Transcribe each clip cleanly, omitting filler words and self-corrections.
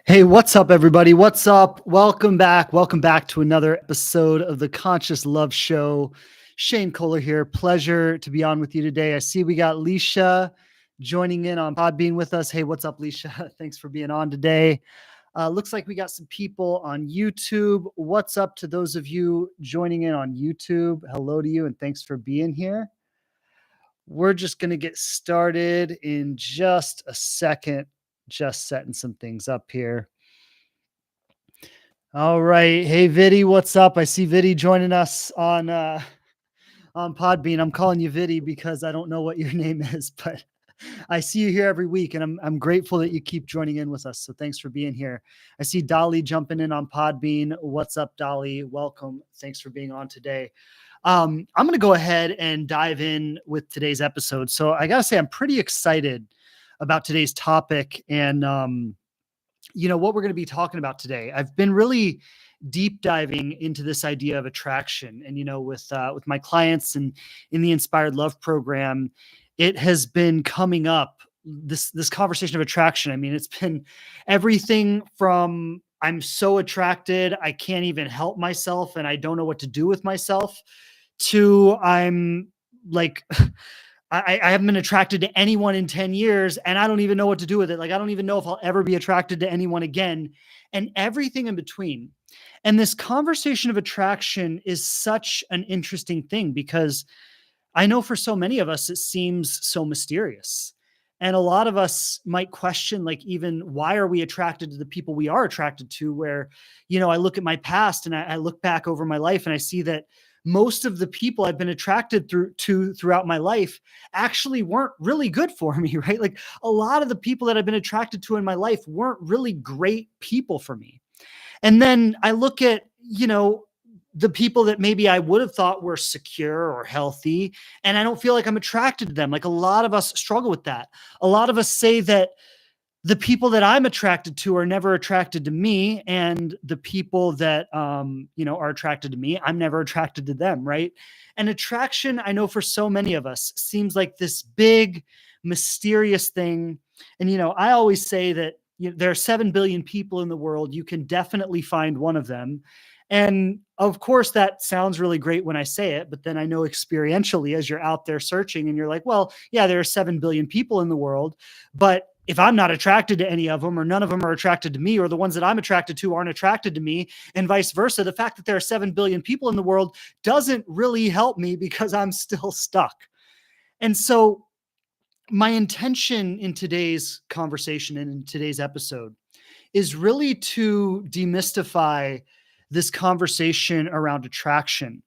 Hey, what's up, everybody? What's up? Welcome back. Welcome back to another episode of the Conscious Love Show. Shane Kohler here. Pleasure to be on with you today. I see we got Leisha joining in on Podbean with us. Hey, what's up, Leisha? Thanks for being on today. Looks like we got some people on YouTube. What's up to those of you joining in on YouTube? Hello to you, and thanks for being here. We're just going to get started in just a second, just setting some things up here. All right. Hey, Viddy, what's up? I see Viddy joining us on Podbean. I'm calling you Viddy because I don't know what your name is, but I see you here every week, and I'm grateful that you keep joining in with us. So thanks for being here. I see Dolly jumping in on Podbean. What's up, Dolly? Welcome. Thanks for being on today. I'm going to go ahead and dive in with today's episode. So I got to say, I'm pretty excited about today's topic and what we're going to be talking about today. I've been really deep diving into this idea of attraction, and with my clients and in the Inspired Love program, it has been coming up, this conversation of attraction. I mean, it's been everything from I'm so attracted I can't even help myself and I don't know what to do with myself, to I'm like I haven't been attracted to anyone in 10 years and I don't even know what to do with it. Like, I don't even know if I'll ever be attracted to anyone again, and everything in between. And this conversation of attraction is such an interesting thing because I know for so many of us, it seems so mysterious. And a lot of us might question, like, even why are we attracted to the people we are attracted to? Where, I look at my past and I look back over my life and I see that most of the people I've been attracted throughout my life actually weren't really good for me, right? Like, a lot of the people that I've been attracted to in my life weren't really great people for me. And then I look at, the people that maybe I would have thought were secure or healthy, and I don't feel like I'm attracted to them. Like, a lot of us struggle with that. A lot of us say that the people that I'm attracted to are never attracted to me, and the people that are attracted to me, I'm never attracted to them, right? And attraction, I know for so many of us, seems like this big mysterious thing. And I always say that there are 7 billion people in the world. You can definitely find one of them. And of course, that sounds really great when I say it, but then I know experientially, as you're out there searching and you're like, well, yeah, there are 7 billion people in the world, but if I'm not attracted to any of them, or none of them are attracted to me, or the ones that I'm attracted to aren't attracted to me, and vice versa, the fact that there are 7 billion people in the world doesn't really help me because I'm still stuck. And so my intention in today's conversation and in today's episode is really to demystify this conversation around attraction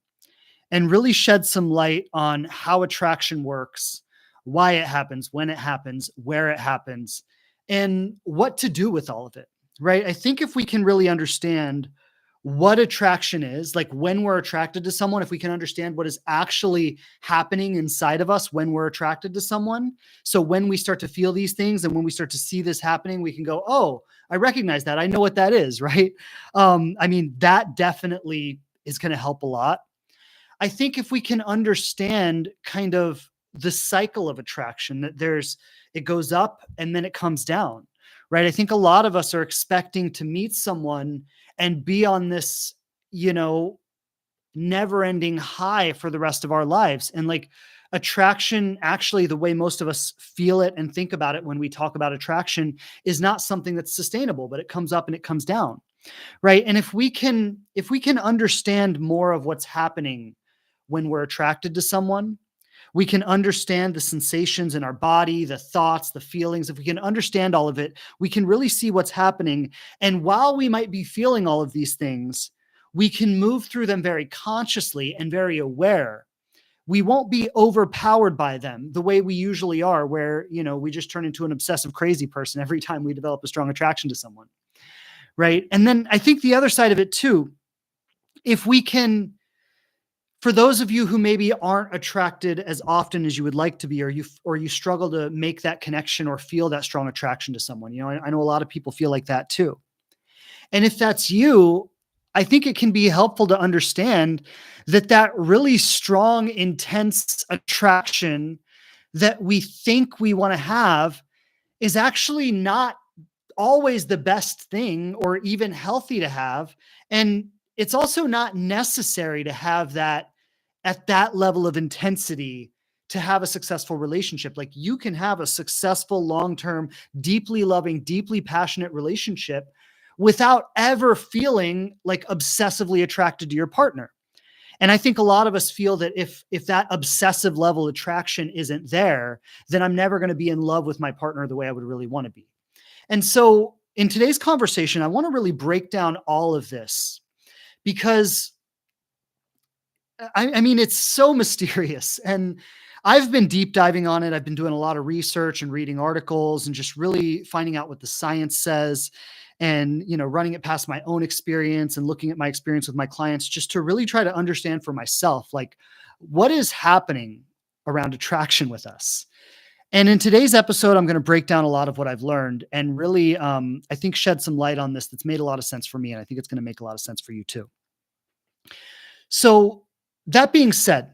and really shed some light on how attraction works, why it happens, when it happens, where it happens, and what to do with all of it, right? I think if we can really understand what attraction is, like when we're attracted to someone, if we can understand what is actually happening inside of us when we're attracted to someone. So when we start to feel these things and when we start to see this happening, we can go, oh, I recognize that. I know what that is, right? That definitely is going to help a lot. I think if we can understand kind of the cycle of attraction, that it goes up and then it comes down, right? I think a lot of us are expecting to meet someone and be on this, never ending high for the rest of our lives. And like, attraction, actually, the way most of us feel it and think about it when we talk about attraction, is not something that's sustainable, but it comes up and it comes down, right? And if we can understand more of what's happening when we're attracted to someone, we can understand the sensations in our body, the thoughts, the feelings. If we can understand all of it, we can really see what's happening. And while we might be feeling all of these things, we can move through them very consciously and very aware. We won't be overpowered by them the way we usually are, where, we just turn into an obsessive crazy person every time we develop a strong attraction to someone, right? And then I think the other side of it too, if we can, for those of you who maybe aren't attracted as often as you would like to be, or you struggle to make that connection or feel that strong attraction to someone, I know a lot of people feel like that too. And if that's you, I think it can be helpful to understand that really strong, intense attraction that we think we want to have is actually not always the best thing or even healthy to have. And it's also not necessary to have that at that level of intensity to have a successful relationship. Like you can have a successful, long-term, deeply loving, deeply passionate relationship without ever feeling like obsessively attracted to your partner. And I think a lot of us feel that if that obsessive level attraction isn't there, then I'm never going to be in love with my partner the way I would really want to be. And so in today's conversation, I want to really break down all of this because I mean, it's so mysterious. And I've been deep diving on it. I've been doing a lot of research and reading articles and just really finding out what the science says and, running it past my own experience and looking at my experience with my clients just to really try to understand for myself, like what is happening around attraction with us. And in today's episode, I'm going to break down a lot of what I've learned and really, I think, shed some light on this that's made a lot of sense for me. And I think it's going to make a lot of sense for you too. So, that being said,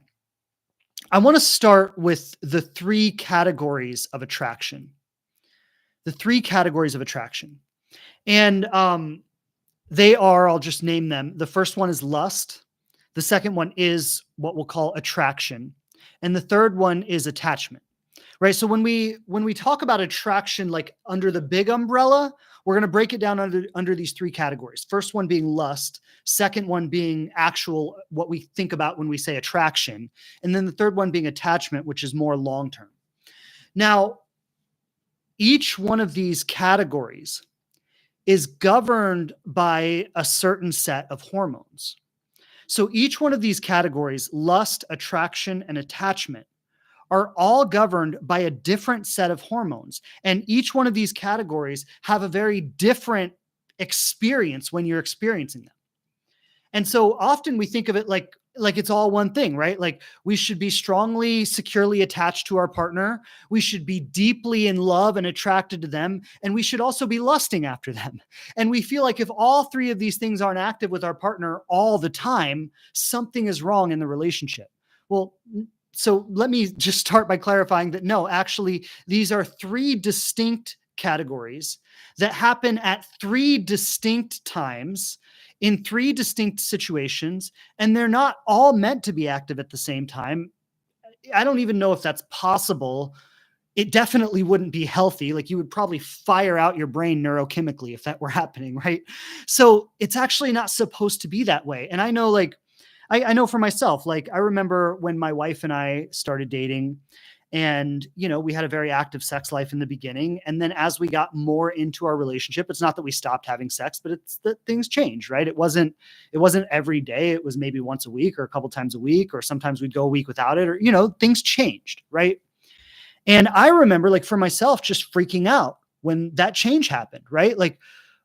I want to start with the three categories of attraction. The three categories of attraction. And they are, I'll just name them. The first one is lust. The second one is what we'll call attraction. And the third one is attachment. Right. So when we talk about attraction, like under the big umbrella, we're going to break it down under these three categories. First one being lust, second one being actual, what we think about when we say attraction, and then the third one being attachment, which is more long-term. Now, each one of these categories is governed by a certain set of hormones. So each one of these categories, lust, attraction, and attachment, are all governed by a different set of hormones. And each one of these categories have a very different experience when you're experiencing them. And so often we think of it like it's all one thing, right? Like we should be strongly, securely attached to our partner. We should be deeply in love and attracted to them. And we should also be lusting after them. And we feel like if all three of these things aren't active with our partner all the time, something is wrong in the relationship. Well, so let me just start by clarifying that no, actually, these are three distinct categories that happen at three distinct times in three distinct situations, and they're not all meant to be active at the same time. I don't even know if that's possible. It definitely wouldn't be healthy. Like you would probably fire out your brain neurochemically if that were happening, right? So it's actually not supposed to be that way. And I know I know for myself, like I remember when my wife and I started dating and, we had a very active sex life in the beginning. And then as we got more into our relationship, it's not that we stopped having sex, but it's that things changed, right? It wasn't every day. It was maybe once a week or a couple times a week, or sometimes we'd go a week without it, or, things changed, right? And I remember like for myself, just freaking out when that change happened, right? Like,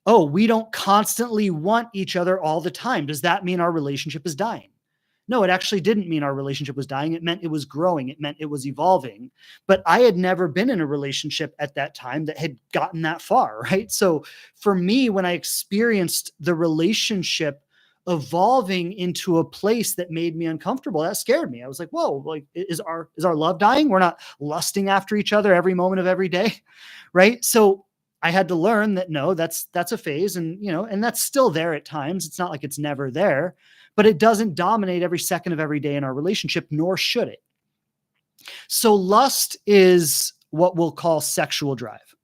oh, we don't constantly want each other all the time. Does that mean our relationship is dying? No, it actually didn't mean our relationship was dying. It meant it was growing. It meant it was evolving. But I had never been in a relationship at that time that had gotten that far, right? So for me, when I experienced the relationship evolving into a place that made me uncomfortable, that scared me. I was like, whoa, like is our love dying? We're not lusting after each other every moment of every day, right? So I had to learn that no, that's a phase, and and that's still there at times. It's not like it's never there, but it doesn't dominate every second of every day in our relationship, nor should it. So lust is what we'll call sexual drive,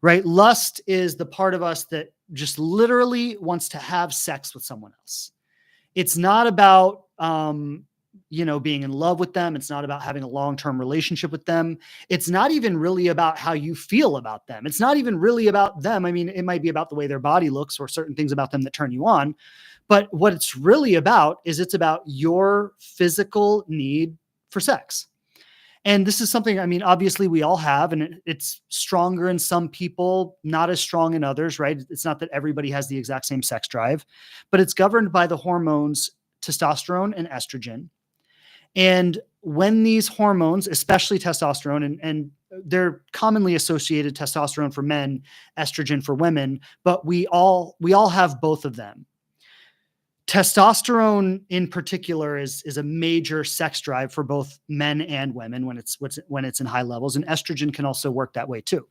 right? Lust is the part of us that just literally wants to have sex with someone else. It's not about, being in love with them. It's not about having a long-term relationship with them. It's not even really about how you feel about them. It's not even really about them. I mean, it might be about the way their body looks or certain things about them that turn you on. But what it's really about is it's about your physical need for sex. And this is something, I mean, obviously we all have, and it's stronger in some people, not as strong in others, right? It's not that everybody has the exact same sex drive, but it's governed by the hormones testosterone and estrogen. And when these hormones, especially testosterone, and they're commonly associated, testosterone for men, estrogen for women, but we all have both of them. Testosterone in particular is a major sex drive for both men and women when it's in high levels, and estrogen can also work that way too.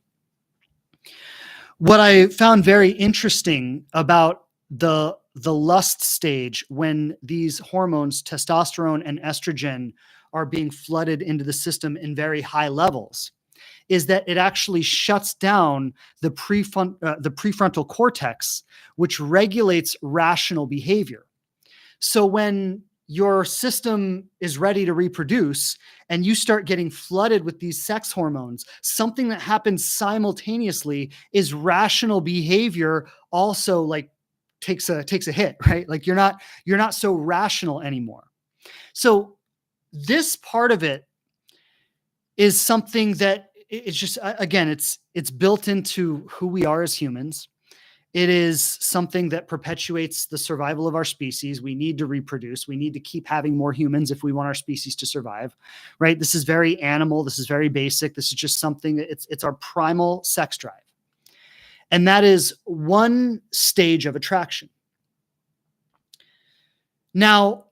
What I found very interesting about the lust stage, when these hormones, testosterone and estrogen, are being flooded into the system in very high levels, is that it actually shuts down the prefrontal cortex, which regulates rational behavior. So when your system is ready to reproduce and you start getting flooded with these sex hormones, something that happens simultaneously is rational behavior also like takes a hit, right? Like you're not so rational anymore. So this part of it is something that it's just again, it's built into who we are as humans. It is something that perpetuates the survival of our species. We need to reproduce. We need to keep having more humans if we want our species to survive, right? This is very animal. This is very basic. This is just something that it's our primal sex drive. And that is one stage of attraction. Now,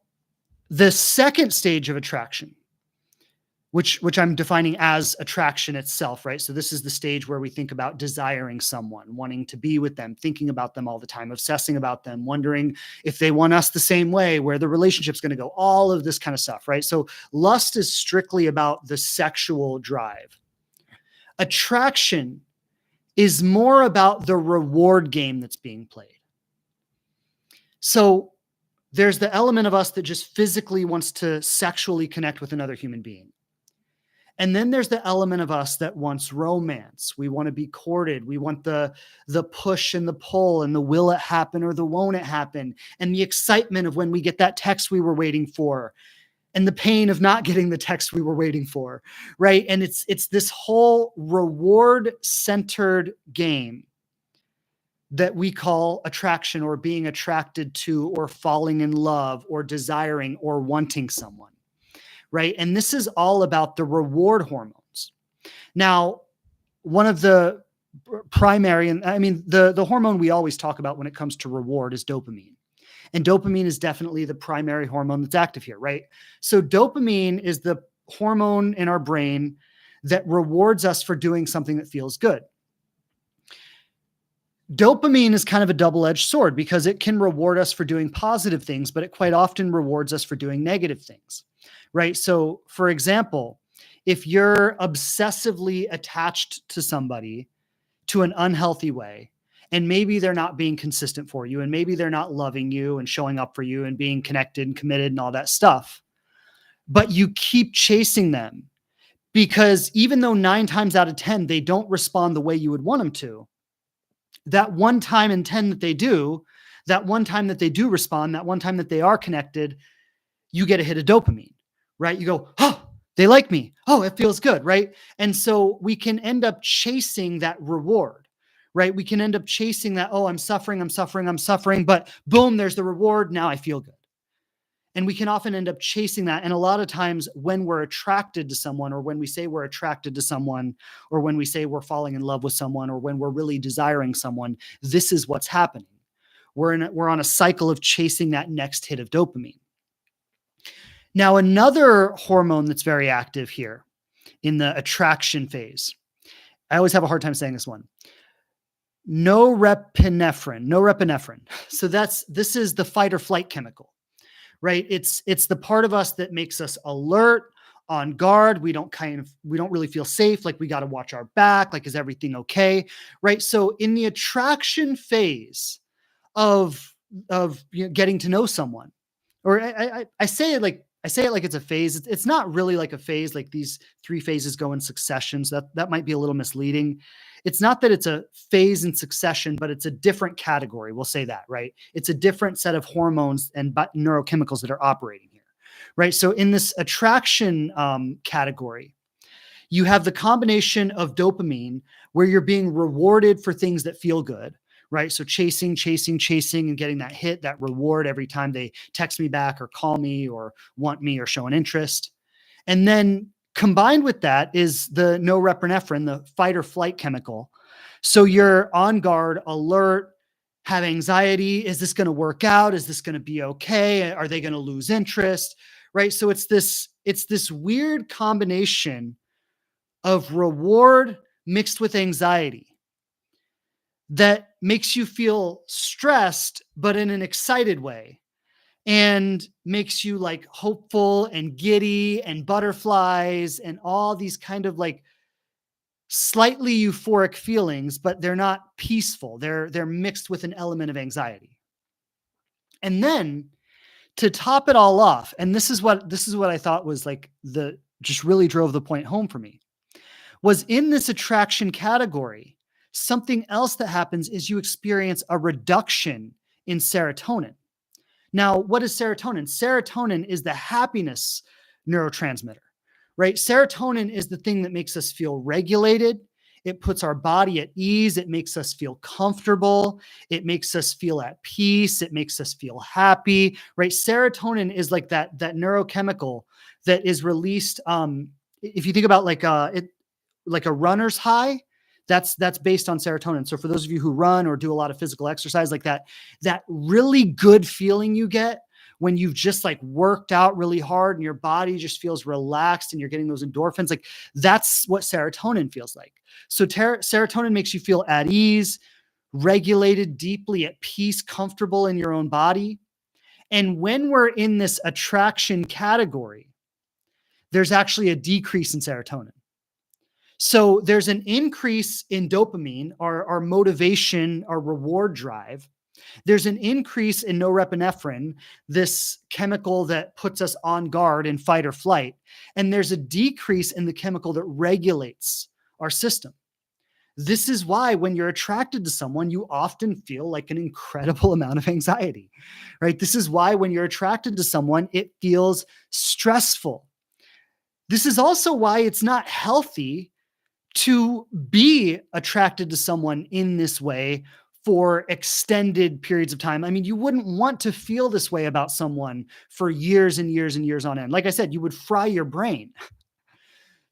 the second stage of attraction, which I'm defining as attraction itself, right? So this is the stage where we think about desiring someone, wanting to be with them, thinking about them all the time, obsessing about them, wondering if they want us the same way, where the relationship's going to go, all of this kind of stuff, right? So lust is strictly about the sexual drive. Attraction is more about the reward game that's being played. So there's the element of us that just physically wants to sexually connect with another human being. And then there's the element of us that wants romance. We want to be courted. We want the push and the pull and the will it happen or the won't it happen, and the excitement of when we get that text we were waiting for, and the pain of not getting the text we were waiting for, right? And it's this whole reward-centered game that we call attraction, or being attracted to, or falling in love, or desiring, or wanting someone. Right. And this is all about the reward hormones. Now, one of the primary, and I mean, the hormone we always talk about when it comes to reward is dopamine. And dopamine is definitely the primary hormone that's active here, right? So dopamine is the hormone in our brain that rewards us for doing something that feels good. Dopamine is kind of a double-edged sword because it can reward us for doing positive things, but it quite often rewards us for doing negative things, right? So, for example, if you're obsessively attached to somebody to an unhealthy way, and maybe they're not being consistent for you, and maybe they're not loving you and showing up for you and being connected and committed and all that stuff, but you keep chasing them because even though 9 times out of 10 they don't respond the way you would want them to, that one time in 10 that they do, that one time that they do respond, that one time that they are connected, you get a hit of dopamine, right? You go, oh, they like me. Oh, it feels good, right? And so we can end up chasing that reward, right? We can end up chasing that, oh, I'm suffering, but boom, there's the reward. Now I feel good. And we can often end up chasing that. And a lot of times when we're attracted to someone, or when we say we're attracted to someone, or when we say we're falling in love with someone, or when we're really desiring someone, this is what's happening. We're on a cycle of chasing that next hit of dopamine. Now, another hormone that's very active here in the attraction phase, I always have a hard time saying this one. Norepinephrine. So this is the fight or flight chemical. Right? It's the part of us that makes us alert, on guard. We don't really feel safe. Like we got to watch our back. Like, is everything okay? Right. So in the attraction phase of getting to know someone, or I say it like it's a phase. It's not really like a phase. Like these 3 phases go in succession. So that might be a little misleading. It's not that it's a phase in succession, but it's a different category. We'll say that, right? It's a different set of hormones and neurochemicals that are operating here, right? So in this attraction category, you have the combination of dopamine, where you're being rewarded for things that feel good, right? So chasing, and getting that hit, that reward every time they text me back or call me or want me or show an interest. And then combined with that is the norepinephrine, the fight or flight chemical. So you're on guard, alert, have anxiety. Is this going to work out? Is this going to be okay? Are they going to lose interest? Right? So it's this weird combination of reward mixed with anxiety. that makes you feel stressed, but in an excited way, and makes you like hopeful and giddy and butterflies and all these kind of like slightly euphoric feelings, but they're not peaceful. They're mixed with an element of anxiety. And then to top it all off, and this is what I thought was like the just really drove the point home for me, was in this attraction category, something else that happens is you experience a reduction in serotonin. Now, what is serotonin? Serotonin is the happiness neurotransmitter, right? Serotonin is the thing that makes us feel regulated. It puts our body at ease. It makes us feel comfortable. It makes us feel at peace. It makes us feel happy, right? Serotonin is like that neurochemical that is released. If you think about like a runner's high, that's based on serotonin. So for those of you who run or do a lot of physical exercise like that really good feeling you get when you've just like worked out really hard and your body just feels relaxed and you're getting those endorphins, like that's what serotonin feels like. So serotonin makes you feel at ease, regulated, deeply at peace, comfortable in your own body. And when we're in this attraction category, there's actually a decrease in serotonin. So there's an increase in dopamine, our motivation, our reward drive. There's an increase in norepinephrine, this chemical that puts us on guard in fight or flight. And there's a decrease in the chemical that regulates our system. This is why when you're attracted to someone, you often feel like an incredible amount of anxiety, right? This is why when you're attracted to someone, it feels stressful. This is also why it's not healthy to be attracted to someone in this way for extended periods of time. I mean, you wouldn't want to feel this way about someone for years and years and years on end. Like I said, you would fry your brain.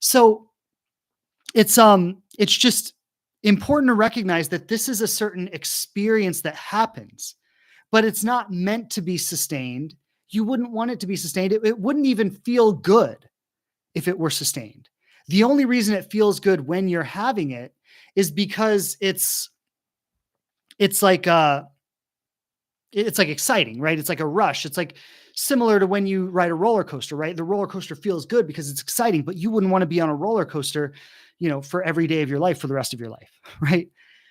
So it's just important to recognize that this is a certain experience that happens, but it's not meant to be sustained. You wouldn't want it to be sustained. It wouldn't even feel good if it were sustained. The only reason it feels good when you're having it is because it's like it's like exciting, right? It's like a rush. It's like similar to when you ride a roller coaster, right? The roller coaster feels good because it's exciting, but you wouldn't want to be on a roller coaster, for every day of your life for the rest of your life, right?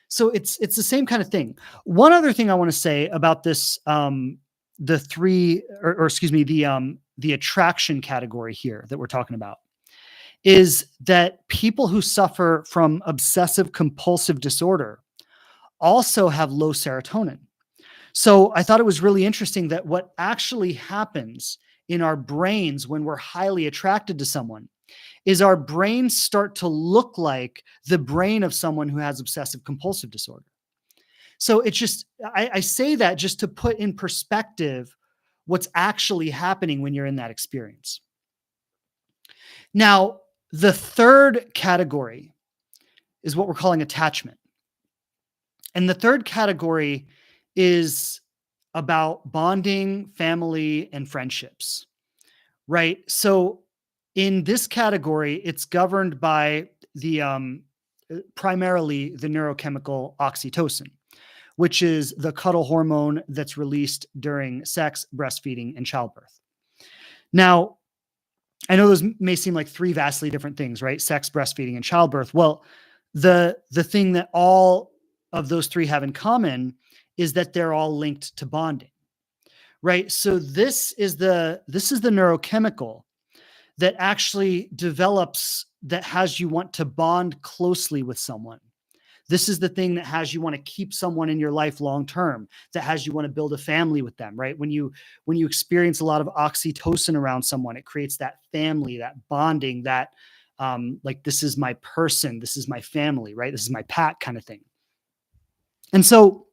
So it's the same kind of thing. One other thing I want to say about this, the three, or excuse me, the attraction category here that we're talking about, is that people who suffer from obsessive compulsive disorder also have low serotonin. So I thought it was really interesting that what actually happens in our brains when we're highly attracted to someone is our brains start to look like the brain of someone who has obsessive compulsive disorder. So it's just, I say that just to put in perspective what's actually happening when you're in that experience. Now, the third category is what we're calling attachment. And the third category is about bonding, family, and friendships, right? So in this category, it's governed by the primarily the neurochemical oxytocin, which is the cuddle hormone that's released during sex, breastfeeding, and childbirth. Now, I know those may seem like three vastly different things, right? Sex, breastfeeding, and childbirth. Well, the thing that all of those three have in common is that they're all linked to bonding, right? So this is the neurochemical that actually develops, that has you want to bond closely with someone. This is the thing that has you want to keep someone in your life long term, that has you want to build a family with them, right? When you experience a lot of oxytocin around someone, it creates that family, that bonding, that like, this is my person, this is my family, right? This is my pack kind of thing. And so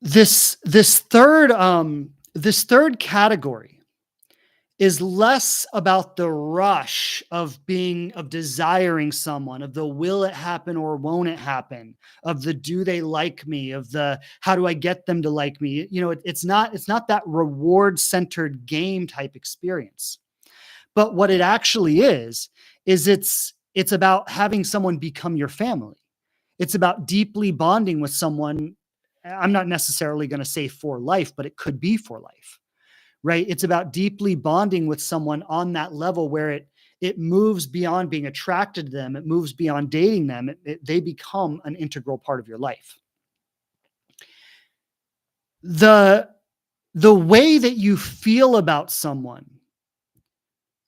this third category is less about the rush of desiring someone, of the will it happen or won't it happen, of the do they like me, of the how do I get them to like me. It's not that reward centered game type experience. But what it actually is it's It's about having someone become your family. It's about deeply bonding with someone. I'm not necessarily going to say for life, but it could be for life, right? It's about deeply bonding with someone on that level where it moves beyond being attracted to them. It moves beyond dating them. They become an integral part of your life. The way that you feel about someone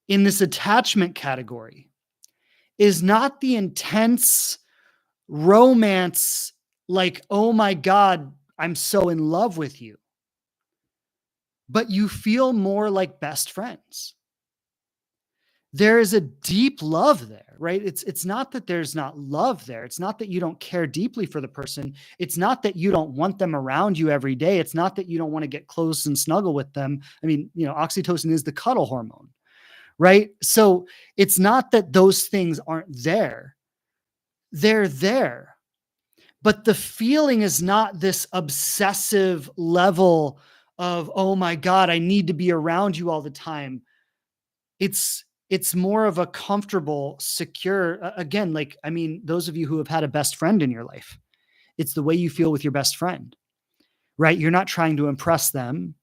in this attachment category is not the intense romance, like, oh my God, I'm so in love with you. But you feel more like best friends. There is a deep love there, right? It's not that there's not love there. It's not that you don't care deeply for the person. It's not that you don't want them around you every day. It's not that you don't want to get close and snuggle with them. I mean, oxytocin is the cuddle hormone, right? So it's not that those things aren't there. They're there. But the feeling is not this obsessive level of, oh my God, I need to be around you all the time. It's more of a comfortable, secure, again, like, I mean, those of you who have had a best friend in your life, it's the way you feel with your best friend, right? You're not trying to impress them.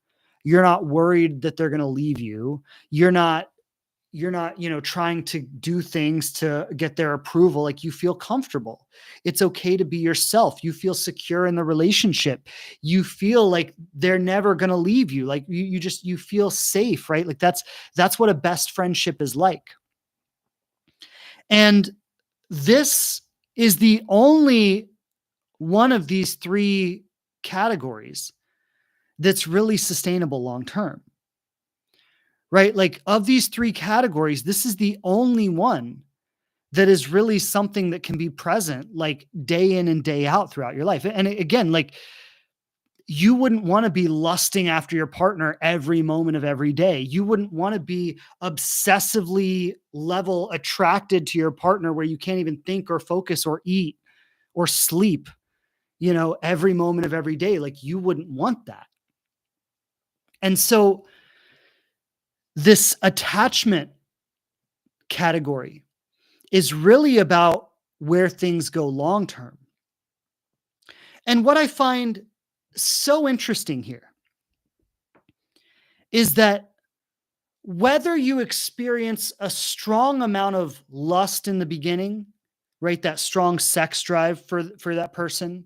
You're not worried that they're going to leave you. You're not, trying to do things to get their approval. Like, you feel comfortable. It's okay to be yourself. You feel secure in the relationship. You feel like they're never going to leave you. Like, you feel safe, right? Like, that's what a best friendship is like. And this is the only one of these three categories that's really sustainable long-term. Right? Like, of these three categories, this is the only one that is really something that can be present, like, day in and day out throughout your life. And again, like, you wouldn't want to be lusting after your partner every moment of every day. You wouldn't want to be obsessively level attracted to your partner where you can't even think or focus or eat or sleep, every moment of every day. Like, you wouldn't want that. And so this attachment category is really about where things go long term. And what I find so interesting here is that whether you experience a strong amount of lust in the beginning, right, that strong sex drive for that person,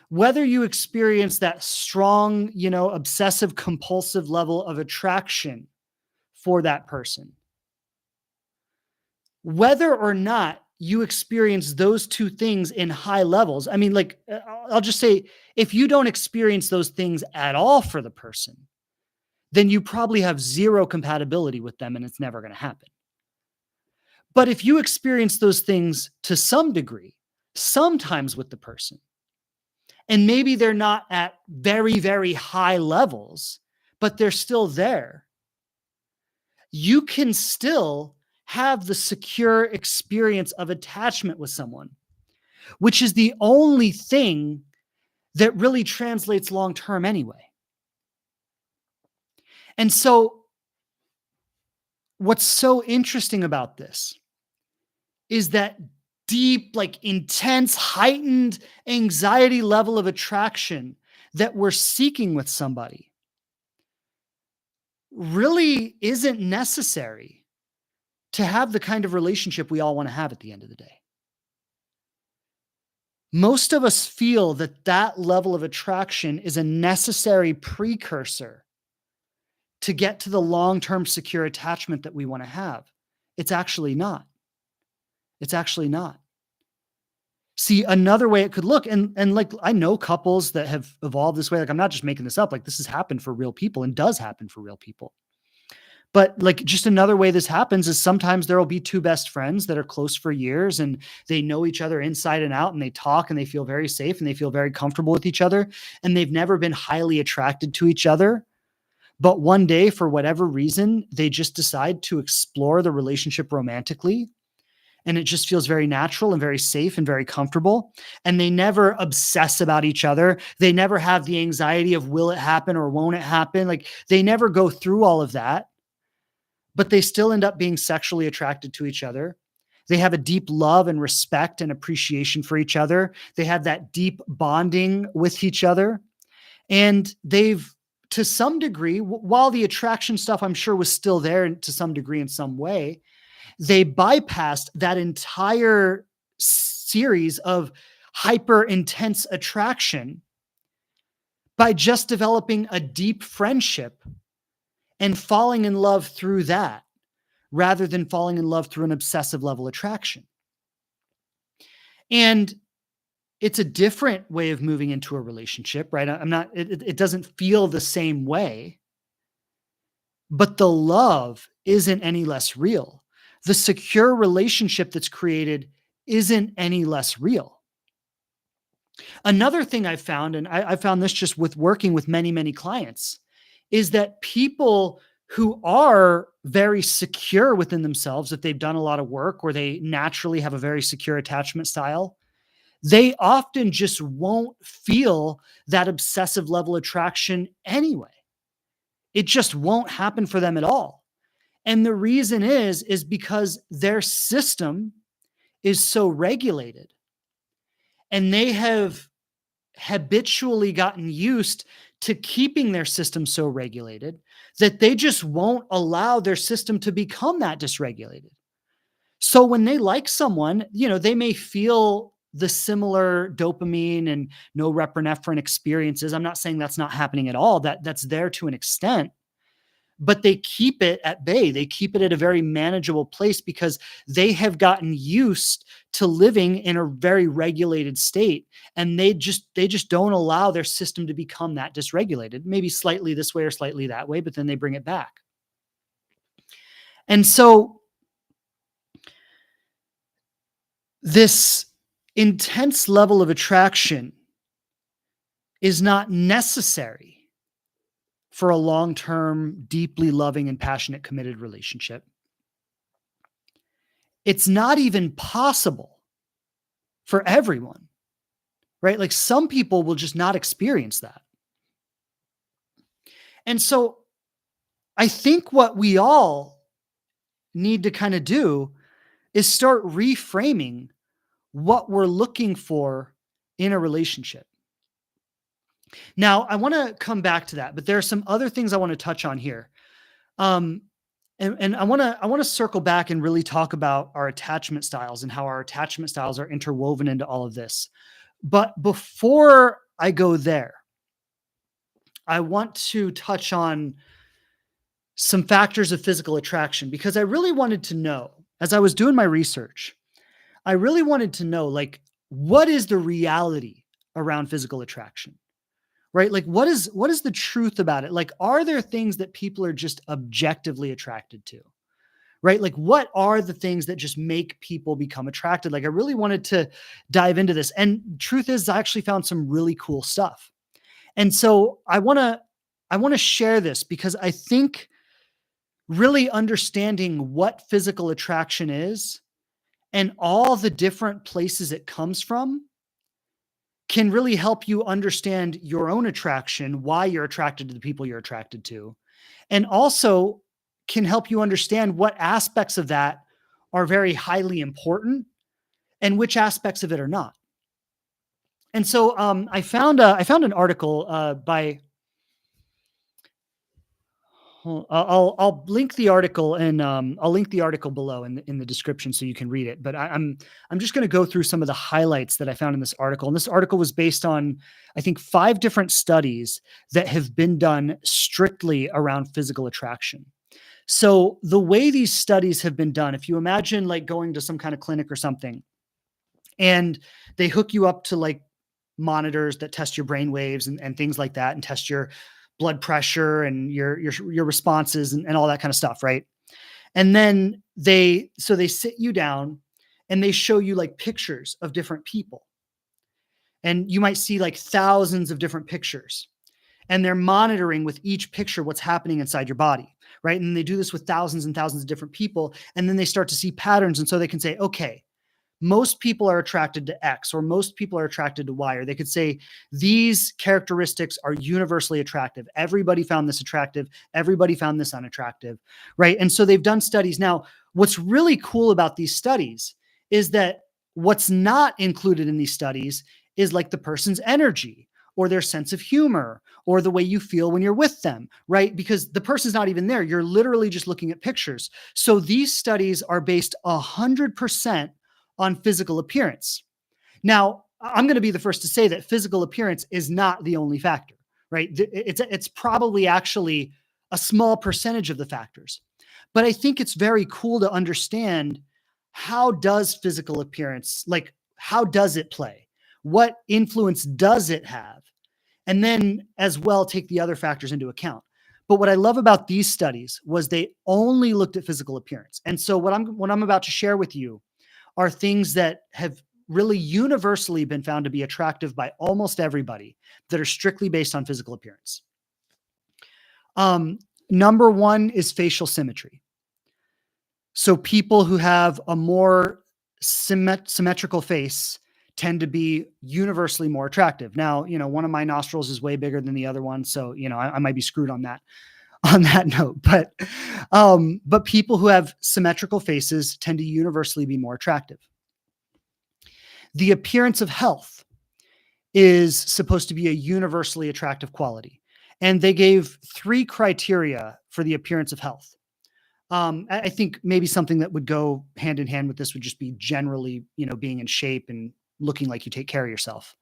whether you experience that strong, obsessive compulsive level of attraction for that person, whether or not you experience those two things in high levels. I mean, like, I'll just say, if you don't experience those things at all for the person, then you probably have zero compatibility with them and it's never going to happen. But if you experience those things to some degree, sometimes with the person, and maybe they're not at very, very high levels, but they're still there, you can still have the secure experience of attachment with someone, which is the only thing that really translates long-term anyway. And so what's so interesting about this is that deep, like, intense, heightened anxiety level of attraction that we're seeking with somebody really isn't necessary to have the kind of relationship we all want to have at the end of the day. Most of us feel that that level of attraction is a necessary precursor to get to the long-term secure attachment that we want to have. It's actually not. It's actually not. See, another way it could look, and like, I know couples that have evolved this way. Like, I'm not just making this up. Like, this has happened for real people and does happen for real people. But, like, just another way this happens is sometimes there will be two best friends that are close for years and they know each other inside and out and they talk and they feel very safe and they feel very comfortable with each other and they've never been highly attracted to each other. But one day, for whatever reason, they just decide to explore the relationship romantically. And it just feels very natural and very safe and very comfortable. And they never obsess about each other. They never have the anxiety of, will it happen or won't it happen? Like, they never go through all of that, but they still end up being sexually attracted to each other. They have a deep love and respect and appreciation for each other. They have that deep bonding with each other. And they've, to some degree, while the attraction stuff I'm sure was still there to some degree in some way, they bypassed that entire series of hyper intense attraction by just developing a deep friendship and falling in love through that rather than falling in love through an obsessive level attraction. And it's a different way of moving into a relationship, right? I'm not, it doesn't feel the same way, but the love isn't any less real. The secure relationship that's created isn't any less real. Another thing I found, and I found this just with working with many, many clients, is that people who are very secure within themselves, if they've done a lot of work or they naturally have a very secure attachment style, they often just won't feel that obsessive level attraction anyway. It just won't happen for them at all. And the reason is because their system is so regulated and they have habitually gotten used to keeping their system so regulated that they just won't allow their system to become that dysregulated. So when they like someone, they may feel the similar dopamine and norepinephrine experiences. I'm not saying that's not happening at all. That's there to an extent, but they keep it at bay. They keep it at a very manageable place because they have gotten used to living in a very regulated state. And they just don't allow their system to become that dysregulated, maybe slightly this way or slightly that way, but then they bring it back. And so this intense level of attraction is not necessary for a long-term, deeply loving and passionate, committed relationship. It's not even possible for everyone, right? Like some people will just not experience that. And so I think what we all need to kind of do is start reframing what we're looking for in a relationship. Now, I want to come back to that, but there are some other things I want to touch on here. And I want to circle back and really talk about our attachment styles and how our attachment styles are interwoven into all of this. But before I go there, I want to touch on some factors of physical attraction because I really wanted to know, as I was doing my research, I really wanted to know, like, what is the reality around physical attraction? Right? Like, what is the truth about it? Like, are there things that people are just objectively attracted to? Right? Like, what are the things that just make people become attracted? Like, I really wanted to dive into this. And truth is, I actually found some really cool stuff. And so I want to share this because I think really understanding what physical attraction is and all the different places it comes from can really help you understand your own attraction, why you're attracted to the people you're attracted to, and also can help you understand what aspects of that are very highly important and which aspects of it are not. And so I found an article by I'll link the article and I'll link the article below in the description so you can read it. But I'm just going to go through some of the highlights that I found in this article. And this article was based on, I think, 5 different studies that have been done strictly around physical attraction. So the way these studies have been done, if you imagine like going to some kind of clinic or something, and they hook you up to like monitors that test your brain waves and things like that, and test your blood pressure and your responses and all that kind of stuff, right? And then they sit you down and they show you like pictures of different people. And you might see like thousands of different pictures. And they're monitoring with each picture what's happening inside your body, right? And they do this with thousands and thousands of different people. And then they start to see patterns. And so they can say, okay, most people are attracted to X, or most people are attracted to Y, or they could say these characteristics are universally attractive. Everybody found this attractive. Everybody found this unattractive, right? And so they've done studies. Now, what's really cool about these studies is that what's not included in these studies is like the person's energy or their sense of humor or the way you feel when you're with them, right? Because the person's not even there. You're literally just looking at pictures. So these studies are based 100% on physical appearance. Now, I'm going to be the first to say that physical appearance is not the only factor, right? It's probably actually a small percentage of the factors. But I think it's very cool to understand, how does physical appearance, like, how does it play? What influence does it have? And then as well, take the other factors into account. But what I love about these studies was they only looked at physical appearance. And so what I'm about to share with you are things that have really universally been found to be attractive by almost everybody, that are strictly based on physical appearance. Number one is facial symmetry. So people who have a more symmetrical face tend to be universally more attractive. Now, one of my nostrils is way bigger than the other one, so I might be screwed on that note. But people who have symmetrical faces tend to universally be more attractive. The appearance of health is supposed to be a universally attractive quality, and they gave 3 criteria for the appearance of health. I think maybe something that would go hand in hand with this would just be generally, being in shape and looking like you take care of yourself.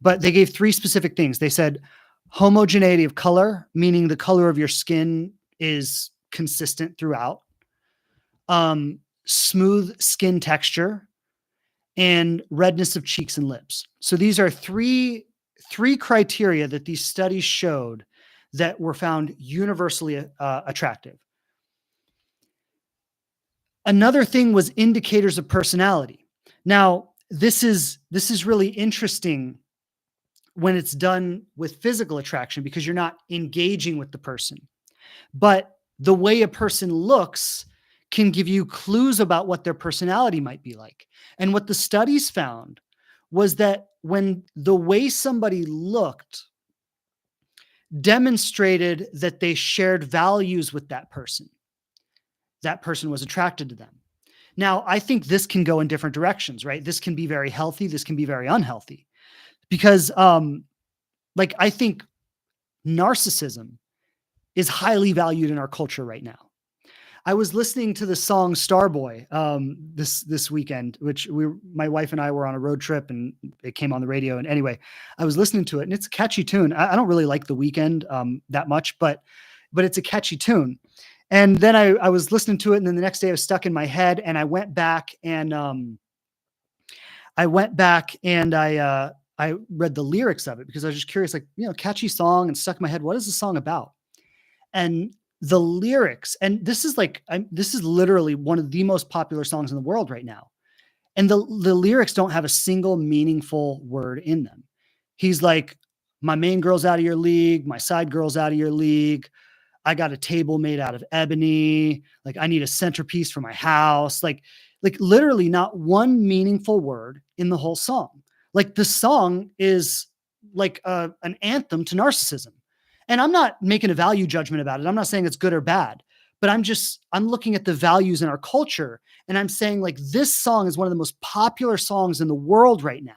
But they gave 3 specific things. They said homogeneity of color, meaning the color of your skin is consistent throughout. Smooth skin texture, and redness of cheeks and lips. So these are three criteria that these studies showed that were found universally attractive. Another thing was indicators of personality. Now, this is really interesting when it's done with physical attraction, because you're not engaging with the person. But the way a person looks can give you clues about what their personality might be like. And what the studies found was that when the way somebody looked demonstrated that they shared values with that person was attracted to them. Now, I think this can go in different directions, right? This can be very healthy. This can be very unhealthy, because I think narcissism is highly valued in our culture right now. I was listening to the song Starboy this weekend, which my wife and I were on a road trip, and it came on the radio. And anyway, I was listening to it, and it's a catchy tune. I don't really like The Weeknd that much, but it's a catchy tune. And then I was listening to it, and then the next day I was stuck in my head, and I went back and I read the lyrics of it, because I was just curious, catchy song, and stuck in my head. What is the song about? And the lyrics, and this is literally one of the most popular songs in the world right now. And the lyrics don't have a single meaningful word in them. He's like, my main girl's out of your league. My side girl's out of your league. I got a table made out of ebony. Like, I need a centerpiece for my house. Like literally not one meaningful word in the whole song. Like, the song is like an anthem to narcissism. And I'm not making a value judgment about it. I'm not saying it's good or bad, but I'm looking at the values in our culture, and I'm saying, like, this song is one of the most popular songs in the world right now.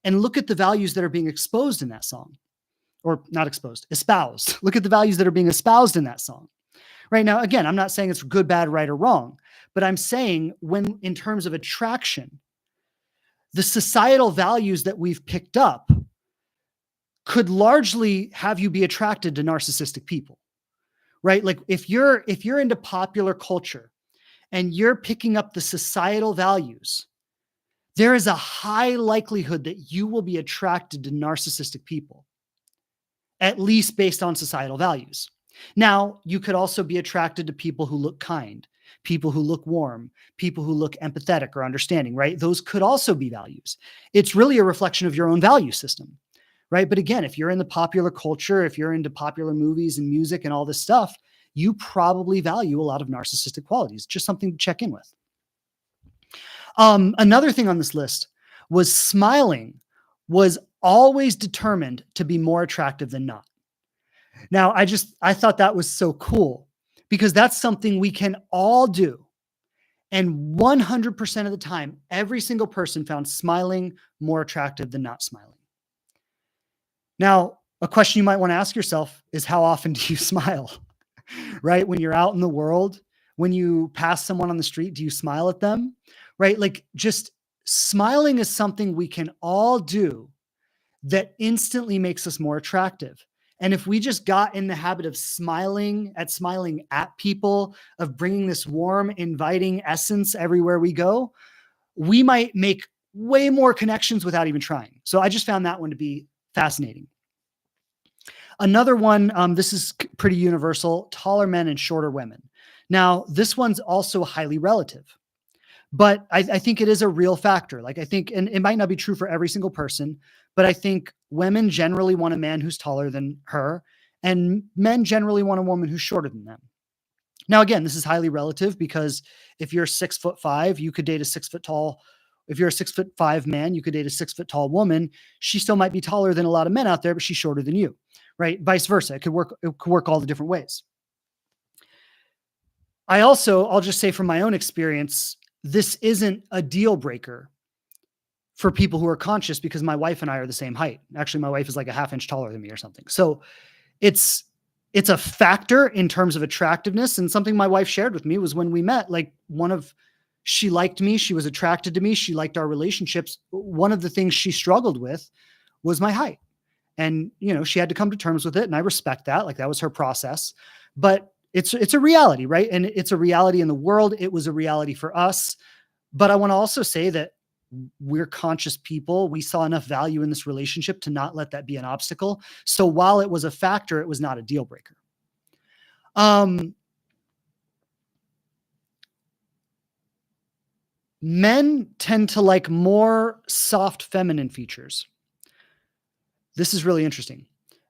And look at the values that are being exposed in that song. Or not exposed, espoused. Look at the values that are being espoused in that song. Right now, again, I'm not saying it's good, bad, right, or wrong, but I'm saying, when in terms of attraction, the societal values that we've picked up could largely have you be attracted to narcissistic people, right? Like, if you're into popular culture and you're picking up the societal values, there is a high likelihood that you will be attracted to narcissistic people, at least based on societal values. Now, you could also be attracted to people who look kind, people who look warm, people who look empathetic or understanding, right? Those could also be values. It's really a reflection of your own value system, right? But again, if you're in the popular culture, if you're into popular movies and music and all this stuff, you probably value a lot of narcissistic qualities. Just something to check in with. Another thing on this list was smiling was always determined to be more attractive than not. Now, I thought that was so cool, because that's something we can all do. And 100% of the time, every single person found smiling more attractive than not smiling. Now, a question you might want to ask yourself is how often do you smile? Right? When you're out in the world, when you pass someone on the street, do you smile at them? Right? Like just smiling is something we can all do that instantly makes us more attractive. And if we just got in the habit of smiling at people, of bringing this warm, inviting essence everywhere we go, we might make way more connections without even trying. So I just found that one to be fascinating. Another one, this is pretty universal, taller men and shorter women. Now, this one's also highly relative, but I think it is a real factor. Like I think, and it might not be true for every single person, but I think women generally want a man who's taller than her, and men generally want a woman who's shorter than them. Now, again, this is highly relative because if you're 6'5", you could date a 6 foot tall. If you're a 6'5" man, you could date a 6 foot tall woman. She still might be taller than a lot of men out there, but she's shorter than you, right? Vice versa. It could work all the different ways. I'll just say from my own experience, this isn't a deal breaker for people who are conscious because my wife and I are the same height. Actually, my wife is like a half inch taller than me or something. So it's a factor in terms of attractiveness. And something my wife shared with me was when we met, like she liked me, she was attracted to me, she liked our relationships. One of the things she struggled with was my height. And, she had to come to terms with it. And I respect that. Like that was her process, but it's a reality, right? And it's a reality in the world. It was a reality for us. But I want to also say that we're conscious people. We saw enough value in this relationship to not let that be an obstacle. So while it was a factor, it was not a deal breaker. Men tend to like more soft feminine features. This is really interesting.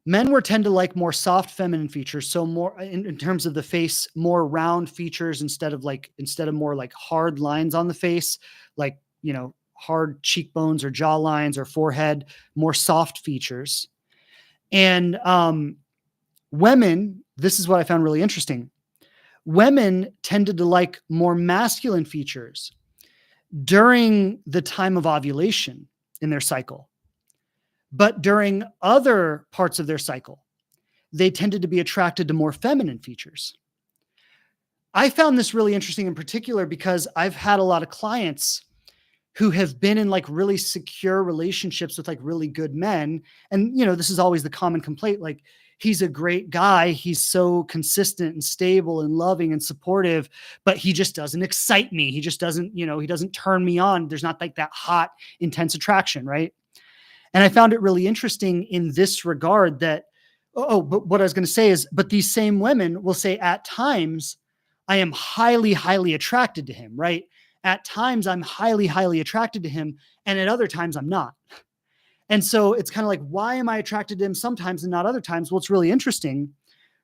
Men tend to like more soft feminine features. So more in terms of the face, more round features instead of more like hard lines on the face, like, hard cheekbones or jaw lines or forehead, more soft features. And women, this is what I found really interesting. Women tended to like more masculine features during the time of ovulation in their cycle. But during other parts of their cycle, they tended to be attracted to more feminine features. I found this really interesting in particular because I've had a lot of clients who have been in like really secure relationships with like really good men. And, this is always the common complaint. Like, he's a great guy. He's so consistent and stable and loving and supportive, but he just doesn't excite me. He just doesn't, he doesn't turn me on. There's not like that hot, intense attraction. Right. And I found it really interesting in this regard that, but what I was going to say is, but these same women will say at times, I am highly, highly attracted to him, right? At times I'm highly, highly attracted to him. And at other times I'm not. And so it's kind of like, why am I attracted to him sometimes and not other times? Well, it's really interesting,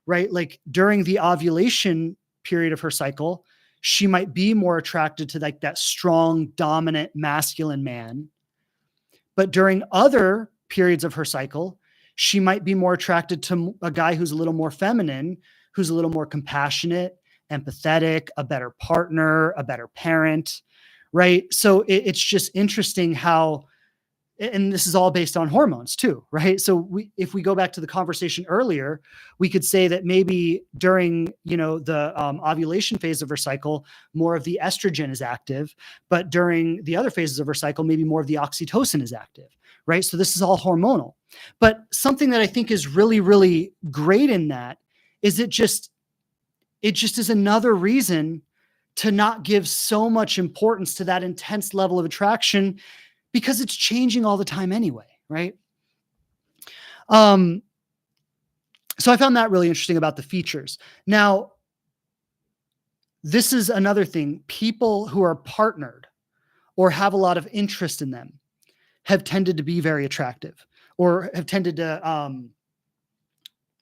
right? Like during the ovulation period of her cycle, she might be more attracted to like that strong, dominant, masculine man. But during other periods of her cycle, she might be more attracted to a guy who's a little more feminine, who's a little more compassionate, empathetic, a better partner, a better parent, right? So it's just interesting how, and this is all based on hormones too, right? So if we go back to the conversation earlier, we could say that maybe during, the ovulation phase of her cycle, more of the estrogen is active, but during the other phases of her cycle, maybe more of the oxytocin is active, right? So this is all hormonal. But something that I think is really, really great in that is it just is another reason to not give so much importance to that intense level of attraction, because it's changing all the time anyway, right? So I found that really interesting about the features. Now, this is another thing. People who are partnered or have a lot of interest in them have tended to be very attractive, or have tended to,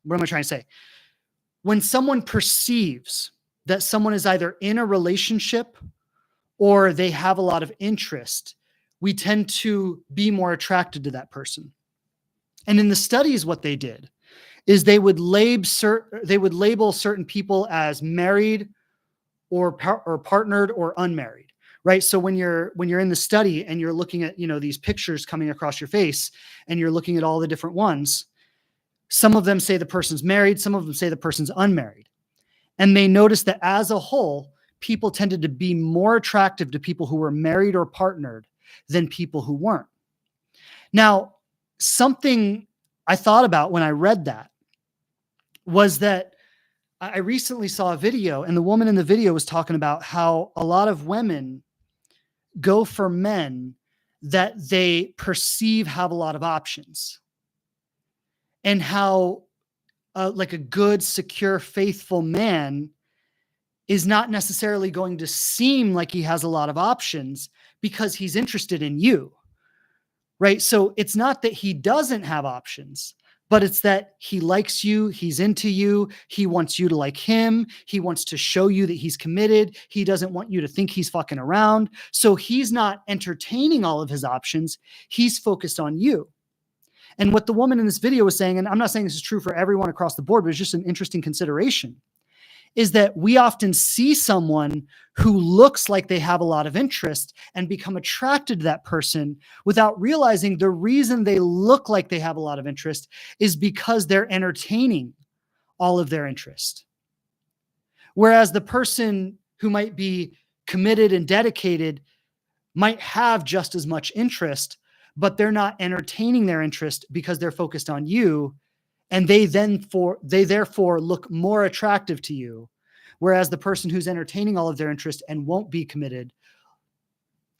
what am I trying to say? When someone perceives that someone is either in a relationship or they have a lot of interest, we tend to be more attracted to that person. And in the studies, what they did is they would label certain people as married or partnered or unmarried, right? So when you're in the study and you're looking at, these pictures coming across your face and you're looking at all the different ones, some of them say the person's married, some of them say the person's unmarried. And they noticed that as a whole, people tended to be more attractive to people who were married or partnered than people who weren't. Now, something I thought about when I read that was that I recently saw a video, and the woman in the video was talking about how a lot of women go for men that they perceive have a lot of options, and how like a good, secure, faithful man is not necessarily going to seem like he has a lot of options because he's interested in you, right? So it's not that he doesn't have options, but it's that he likes you, he's into you, he wants you to like him, he wants to show you that he's committed, he doesn't want you to think he's fucking around. So he's not entertaining all of his options, he's focused on you. And what the woman in this video was saying, and I'm not saying this is true for everyone across the board, but it's just an interesting consideration, is that we often see someone who looks like they have a lot of interest and become attracted to that person without realizing the reason they look like they have a lot of interest is because they're entertaining all of their interest. Whereas the person who might be committed and dedicated might have just as much interest, but they're not entertaining their interest because they're focused on you, and they therefore look more attractive to you. Whereas the person who's entertaining all of their interest and won't be committed,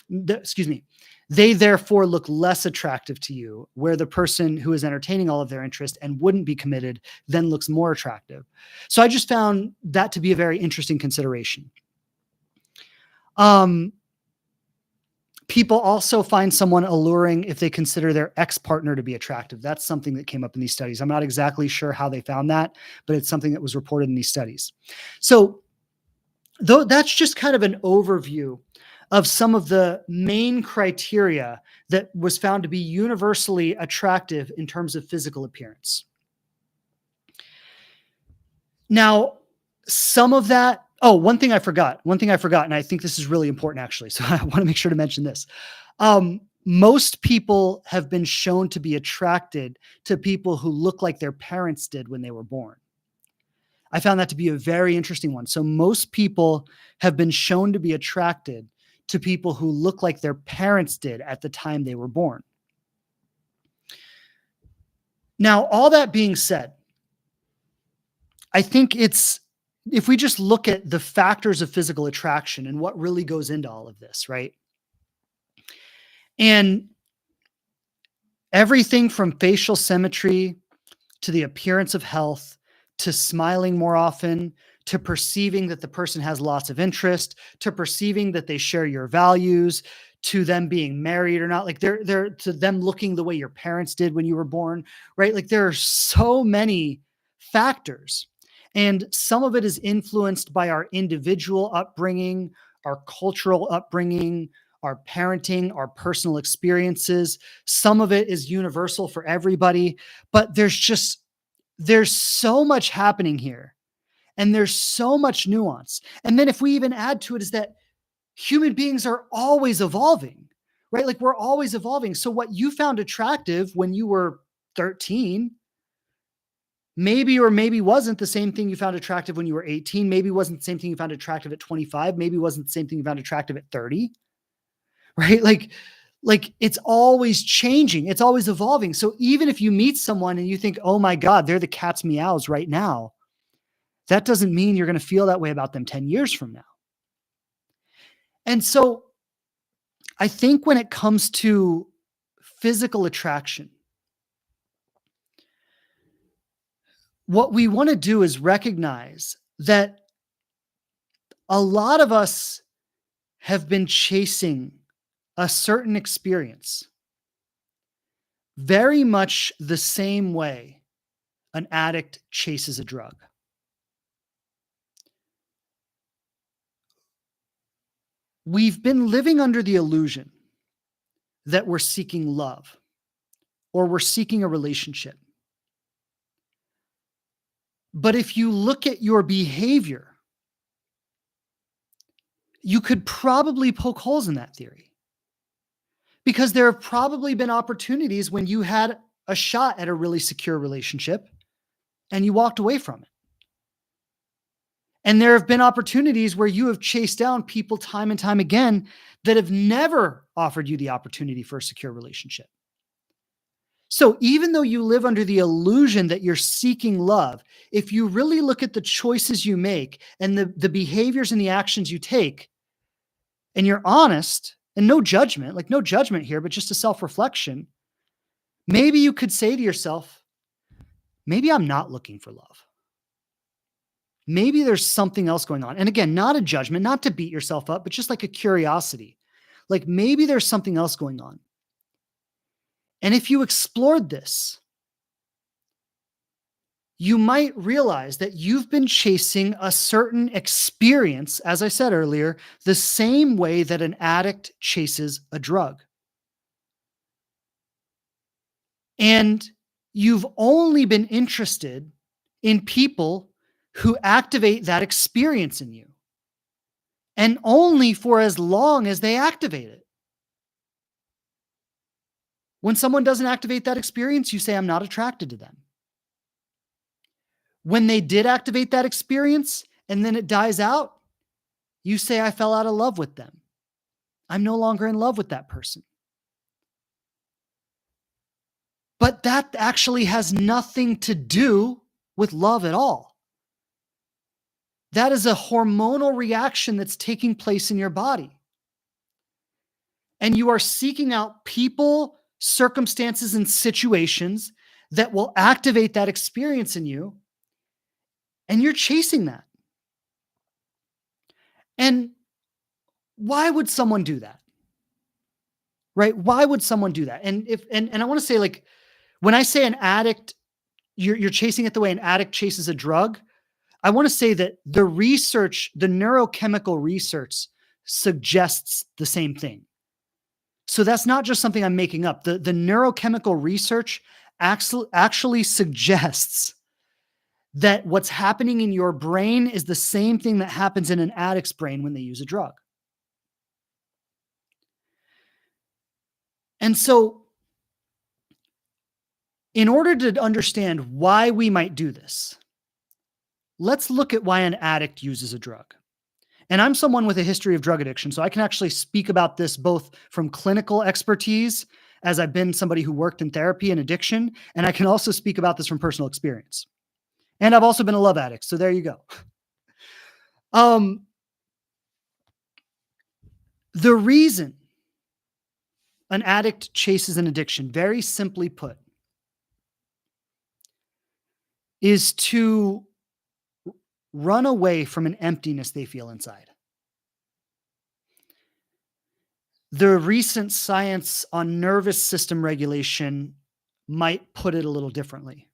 they therefore look less attractive to you, where the person who is entertaining all of their interest and wouldn't be committed then looks more attractive. So I just found that to be a very interesting consideration. People also find someone alluring if they consider their ex-partner to be attractive. That's something that came up in these studies. I'm not exactly sure how they found that, but it's something that was reported in these studies. So though that's just kind of an overview of some of the main criteria that was found to be universally attractive in terms of physical appearance. Now, some of that, one thing I forgot, and I think this is really important actually, so I want to make sure to mention this. Most people have been shown to be attracted to people who look like their parents did when they were born. I found that to be a very interesting one. So most people have been shown to be attracted to people who look like their parents did at the time they were born. Now, all that being said, I think if we just look at the factors of physical attraction and what really goes into all of this, right? And everything from facial symmetry to the appearance of health, to smiling more often, to perceiving that the person has lots of interest, to perceiving that they share your values, to them being married or not, like they're to them looking the way your parents did when you were born, right? Like there are so many factors. And some of it is influenced by our individual upbringing, our cultural upbringing, our parenting, our personal experiences. Some of it is universal for everybody, but there's so much happening here, and there's so much nuance. And then if we even add to it is that human beings are always evolving, right? Like we're always evolving. So what you found attractive when you were 13, maybe or maybe wasn't the same thing you found attractive when you were 18, maybe wasn't the same thing you found attractive at 25, maybe wasn't the same thing you found attractive at 30, right? Like it's always changing. It's always evolving. So even if you meet someone and you think, oh my God, they're the cat's meows right now, that doesn't mean you're going to feel that way about them 10 years from now. And so I think when it comes to physical attraction, what we want to do is recognize that a lot of us have been chasing a certain experience very much the same way an addict chases a drug. We've been living under the illusion that we're seeking love or we're seeking a relationship. But if you look at your behavior, You could probably poke holes in that theory because there have probably been opportunities when you had a shot at a really secure relationship and you walked away from it. And there have been opportunities where you have chased down people time and time again that have never offered you the opportunity for a secure relationship. So even though you live under the illusion that you're seeking love, if you really look at the choices you make and the behaviors and the actions you take, and you're honest and no judgment, like no judgment here, but just a self-reflection, maybe you could say to yourself, maybe I'm not looking for love. Maybe there's something else going on. And again, not a judgment, not to beat yourself up, but just like a curiosity. Like maybe there's something else going on. And if you explored this, you might realize that you've been chasing a certain experience, as I said earlier, the same way that an addict chases a drug. And you've only been interested in people who activate that experience in you, and only for as long as they activate it. When someone doesn't activate that experience, you say, I'm not attracted to them. When they did activate that experience and then it dies out, you say, I fell out of love with them. I'm no longer in love with that person. But that actually has nothing to do with love at all. That is a hormonal reaction that's taking place in your body. And you are seeking out people, circumstances, and situations that will activate that experience in you. And you're chasing that. And why would someone do that? Right? Why would someone do that? And I want to say, like, when I say an addict, you're chasing it the way an addict chases a drug. I want to say that the research, the neurochemical research suggests the same thing. So that's not just something I'm making up. The neurochemical research actually suggests that what's happening in your brain is the same thing that happens in an addict's brain when they use a drug. And so, in order to understand why we might do this, let's look at why an addict uses a drug. And I'm someone with a history of drug addiction, so I can actually speak about this both from clinical expertise, as I've been somebody who worked in therapy and addiction, and I can also speak about this from personal experience. And I've also been a love addict, so there you go. The reason an addict chases an addiction, very simply put, is to run away from an emptiness they feel inside. The recent science on nervous system regulation might put it a little differently.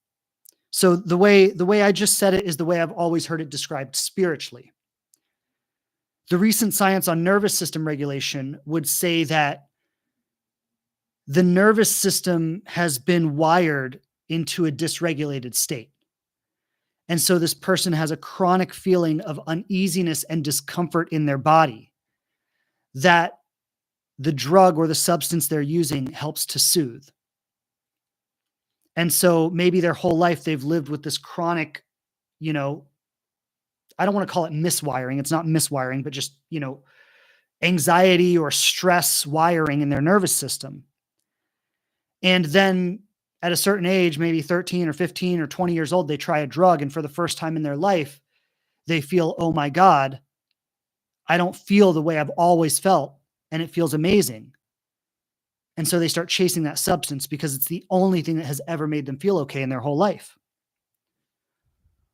So the way I just said it is the way I've always heard it described spiritually. The recent science on nervous system regulation would say that the nervous system has been wired into a dysregulated state. And so this person has a chronic feeling of uneasiness and discomfort in their body that the drug or the substance they're using helps to soothe. And so maybe their whole life they've lived with this chronic, I don't want to call it miswiring. It's not miswiring, but just, anxiety or stress wiring in their nervous system. And then at a certain age, maybe 13 or 15 or 20 years old, they try a drug. And for the first time in their life, they feel, oh my God, I don't feel the way I've always felt. And it feels amazing. And so they start chasing that substance because it's the only thing that has ever made them feel okay in their whole life.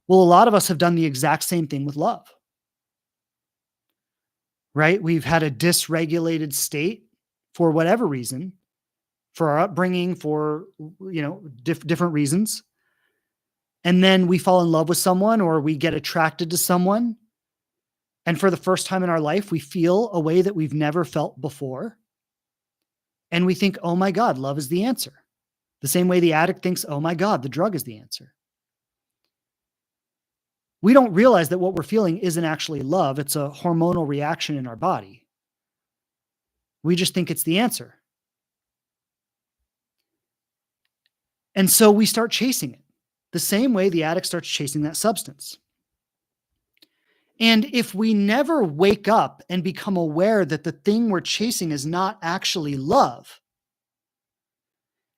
Well, a lot of us have done the exact same thing with love, right? We've had a dysregulated state for whatever reason, for our upbringing, for, different reasons. And then we fall in love with someone or we get attracted to someone. And for the first time in our life, we feel a way that we've never felt before. And we think, oh my God, love is the answer. The same way the addict thinks, oh my God, the drug is the answer. We don't realize that what we're feeling isn't actually love. It's a hormonal reaction in our body. We just think it's the answer. And so we start chasing it the same way the addict starts chasing that substance. And if we never wake up and become aware that the thing we're chasing is not actually love,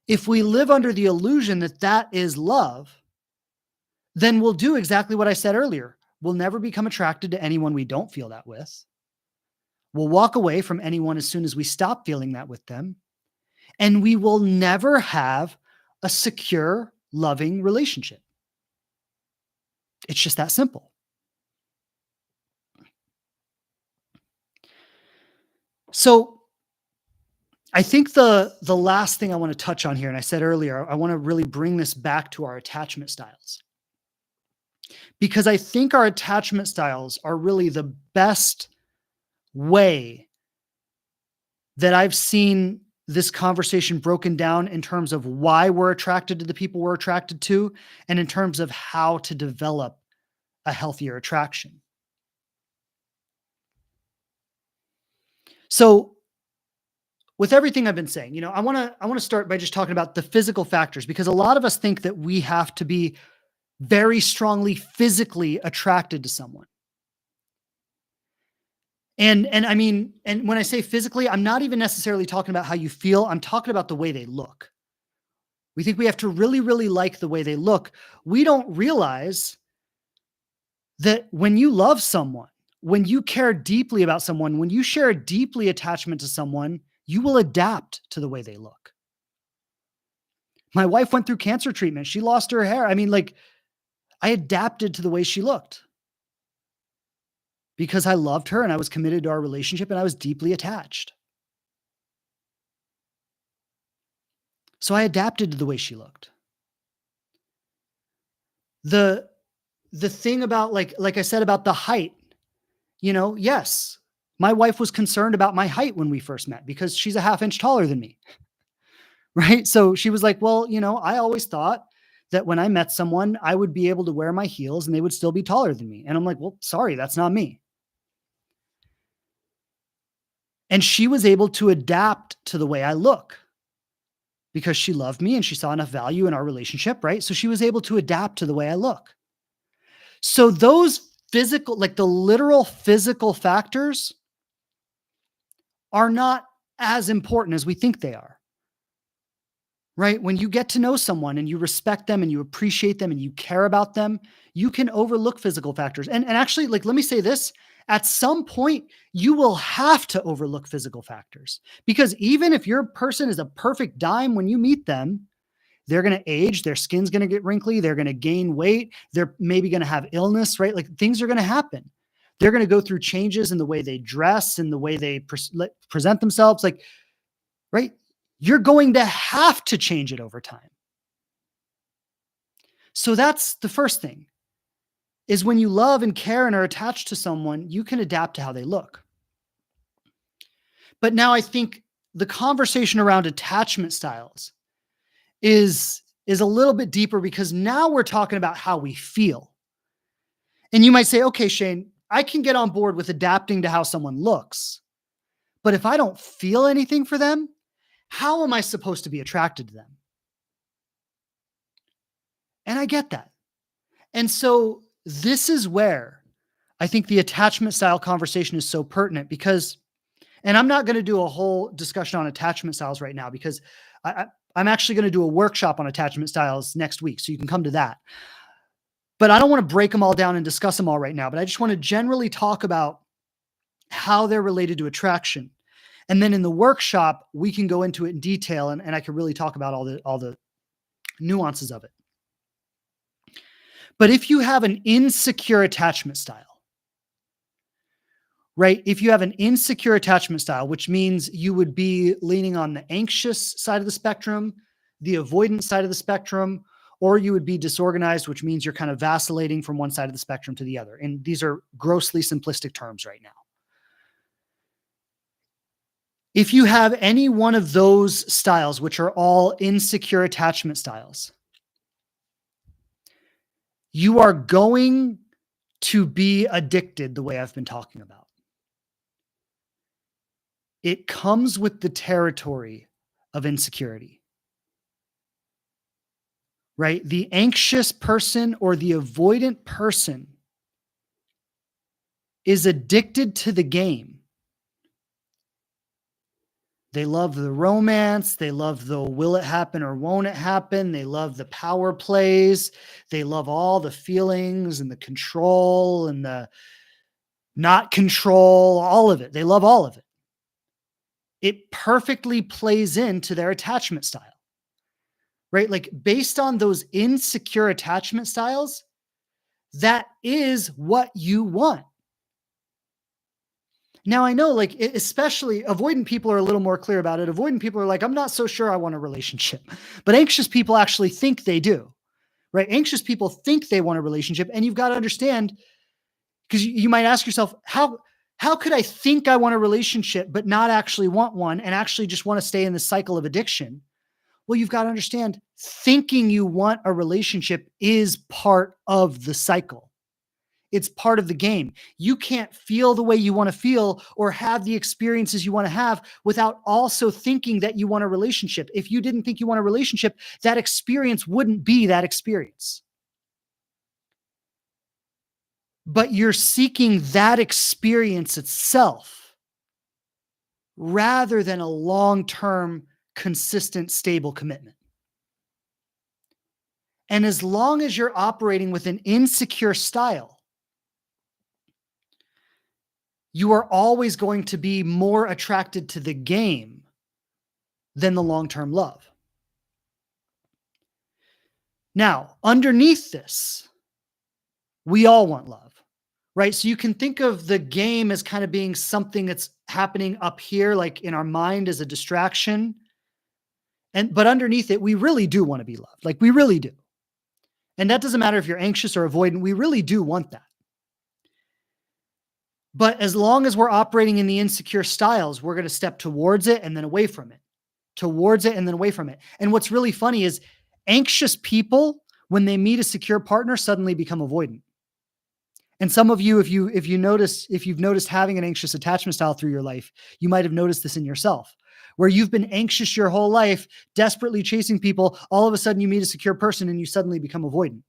if we live under the illusion that that is love, then we'll do exactly what I said earlier. We'll never become attracted to anyone we don't feel that with. We'll walk away from anyone as soon as we stop feeling that with them. And we will never have a secure, loving relationship. It's just that simple. So I think the last thing I want to touch on here, and I said earlier, I want to really bring this back to our attachment styles. Because I think our attachment styles are really the best way that I've seen this conversation broken down in terms of why we're attracted to the people we're attracted to, and in terms of how to develop a healthier attraction. So with everything I've been saying, I want to start by just talking about the physical factors, because a lot of us think that we have to be very strongly physically attracted to someone. And I mean, and when I say physically, I'm not even necessarily talking about how you feel. I'm talking about the way they look. We think we have to really, really like the way they look. We don't realize that when you love someone, when you care deeply about someone, when you share a deeply attachment to someone, you will adapt to the way they look. My wife went through cancer treatment. She lost her hair. I mean, like, I adapted to the way she looked because I loved her and I was committed to our relationship and I was deeply attached. So I adapted to the way she looked. The thing about, like I said about the height, yes, my wife was concerned about my height when we first met because she's a half inch taller than me. Right? So she was like, well, I always thought that when I met someone, I would be able to wear my heels and they would still be taller than me. And I'm like, well, sorry, that's not me. And she was able to adapt to the way I look because she loved me and she saw enough value in our relationship, right? So she was able to adapt to the way I look. So those physical, like the literal physical factors, are not as important as we think they are. Right? When you get to know someone and you respect them and you appreciate them and you care about them, you can overlook physical factors. And actually, like, let me say this, at some point, you will have to overlook physical factors, because even if your person is a perfect dime when you meet them, they're going to age, their skin's going to get wrinkly, they're going to gain weight, they're maybe going to have illness, right? Like, things are going to happen. They're going to go through changes in the way they dress and the way they present themselves, like, right? You're going to have to change it over time. So that's the first thing, is when you love and care and are attached to someone, you can adapt to how they look. But now I think the conversation around attachment styles is a little bit deeper, because now we're talking about how we feel. And you might say, okay, Shane, I can get on board with adapting to how someone looks, but if I don't feel anything for them, how am I supposed to be attracted to them? And I get that. And so this is where I think the attachment style conversation is so pertinent, because, and I'm not going to do a whole discussion on attachment styles right now, because I'm actually going to do a workshop on attachment styles next week. So you can come to that. But I don't want to break them all down and discuss them all right now, but I just want to generally talk about how they're related to attraction. And then in the workshop, we can go into it in detail, and I can really talk about all the nuances of it. But if you have an insecure attachment style, right? If you have an insecure attachment style, which means you would be leaning on the anxious side of the spectrum, the avoidant side of the spectrum, or you would be disorganized, which means you're kind of vacillating from one side of the spectrum to the other. And these are grossly simplistic terms right now. If you have any one of those styles, which are all insecure attachment styles, you are going to be addicted the way I've been talking about. It comes with the territory of insecurity, right? The anxious person or the avoidant person is addicted to the game. They love the romance. They love the will it happen or won't it happen. They love the power plays. They love all the feelings and the control and the not control, all of it. They love all of it. It perfectly plays into their attachment style, right? Like based on those insecure attachment styles, that is what you want. Now I know, like, especially avoidant people are a little more clear about it. Avoidant people are like, I'm not so sure I want a relationship, but anxious people actually think they do, right? Anxious people think they want a relationship, and you've got to understand, because you might ask yourself, how could I think I want a relationship but not actually want one, and actually just want to stay in the cycle of addiction? Well, you've got to understand, thinking you want a relationship is part of the cycle. It's part of the game. You can't feel the way you want to feel or have the experiences you want to have without also thinking that you want a relationship. If you didn't think you want a relationship, that experience wouldn't be that experience. But you're seeking that experience itself rather than a long-term, consistent, stable commitment. And as long as you're operating with an insecure style, you are always going to be more attracted to the game than the long-term love. Now, underneath this, we all want love, right? So you can think of the game as kind of being something that's happening up here, like in our mind as a distraction. But underneath it, we really do want to be loved. Like we really do. And that doesn't matter if you're anxious or avoidant. We really do want that. But as long as we're operating in the insecure styles, we're going to step towards it and then away from it, towards it and then away from it. And what's really funny is anxious people, when they meet a secure partner, suddenly become avoidant. And some of you, if you've noticed having an anxious attachment style through your life, you might have noticed this in yourself, where you've been anxious your whole life, desperately chasing people. All of a sudden you meet a secure person and you suddenly become avoidant.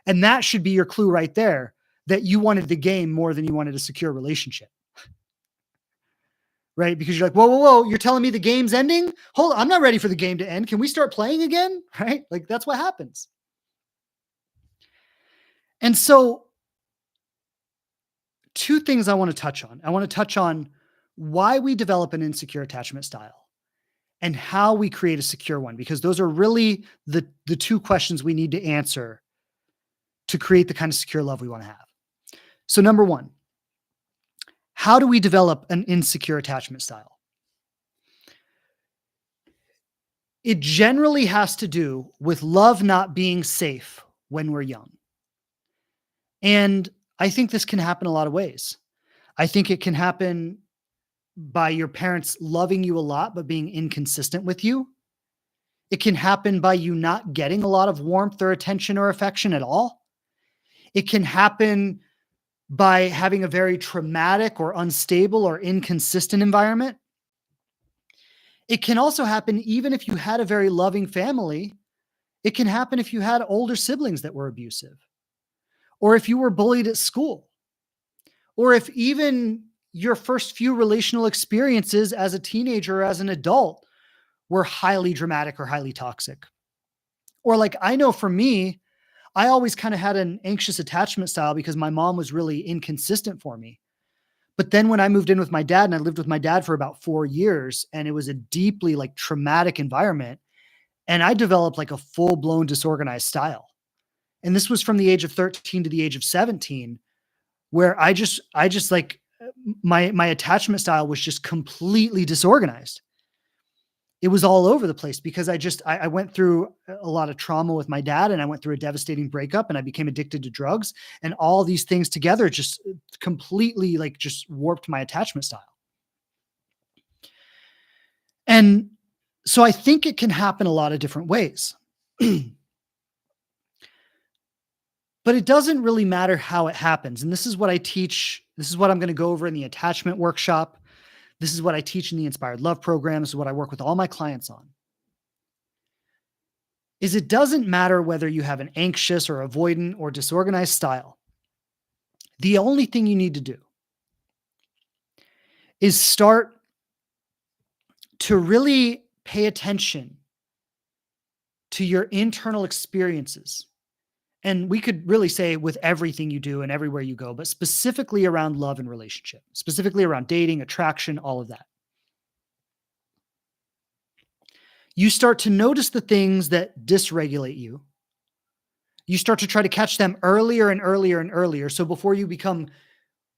And that should be your clue right there, that you wanted the game more than you wanted a secure relationship. Right? Because you're like, whoa, you're telling me the game's ending? Hold on, I'm not ready for the game to end. Can we start playing again? Right? Like that's what happens. And so two things I want to touch on. I want to touch on why we develop an insecure attachment style and how we create a secure one, because those are really the two questions we need to answer to create the kind of secure love we want to have. So number one, how do we develop an insecure attachment style? It generally has to do with love not being safe when we're young. And I think this can happen a lot of ways. I think it can happen by your parents loving you a lot, but being inconsistent with you. It can happen by you not getting a lot of warmth or attention or affection at all. It can happen by having a very traumatic or unstable or inconsistent environment. It can also happen even if you had a very loving family. It can happen if you had older siblings that were abusive, or if you were bullied at school, or if even your first few relational experiences as a teenager or as an adult were highly dramatic or highly toxic. Or like, I know for me, I always kind of had an anxious attachment style because my mom was really inconsistent for me. But then when I moved in with my dad, and I lived with my dad for about 4 years, and it was a deeply like traumatic environment, and I developed like a full-blown disorganized style. And this was from the age of 13 to the age of 17, where I just like my attachment style was just completely disorganized. It was all over the place because I went through a lot of trauma with my dad, and I went through a devastating breakup, and I became addicted to drugs, and all these things together just completely like just warped my attachment style. And so I think it can happen a lot of different ways. But But it doesn't really matter how it happens. And this is what I teach. This is what I'm going to go over in the attachment workshop. This is what I teach in the Inspired Love program. This is what I work with all my clients on. Is it doesn't matter whether you have an anxious or avoidant or disorganized style. The only thing you need to do is start to really pay attention to your internal experiences. And we could really say with everything you do and everywhere you go, but specifically around love and relationship, specifically around dating, attraction, all of that. You start to notice the things that dysregulate you. You start to try to catch them earlier and earlier and earlier. So before you become,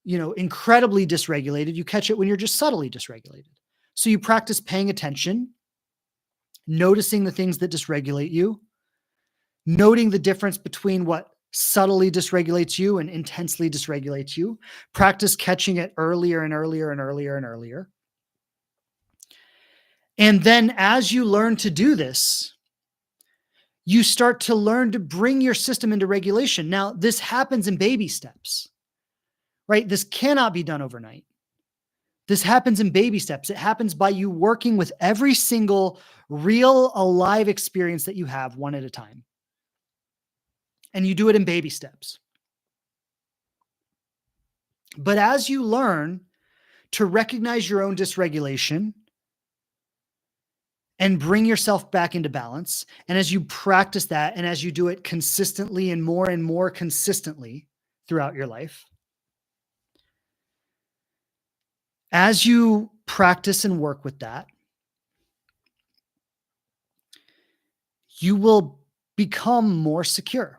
incredibly dysregulated, you catch it when you're just subtly dysregulated. So you practice paying attention, noticing the things that dysregulate you, noting the difference between what subtly dysregulates you and intensely dysregulates you. Practice catching it earlier and earlier and earlier and earlier. And then as you learn to do this, you start to learn to bring your system into regulation. Now, this happens in baby steps, right? This cannot be done overnight. This happens in baby steps. It happens by you working with every single real, alive experience that you have one at a time. And you do it in baby steps. But as you learn to recognize your own dysregulation and bring yourself back into balance, and as you practice that, and as you do it consistently and more consistently throughout your life, as you practice and work with that, you will become more secure.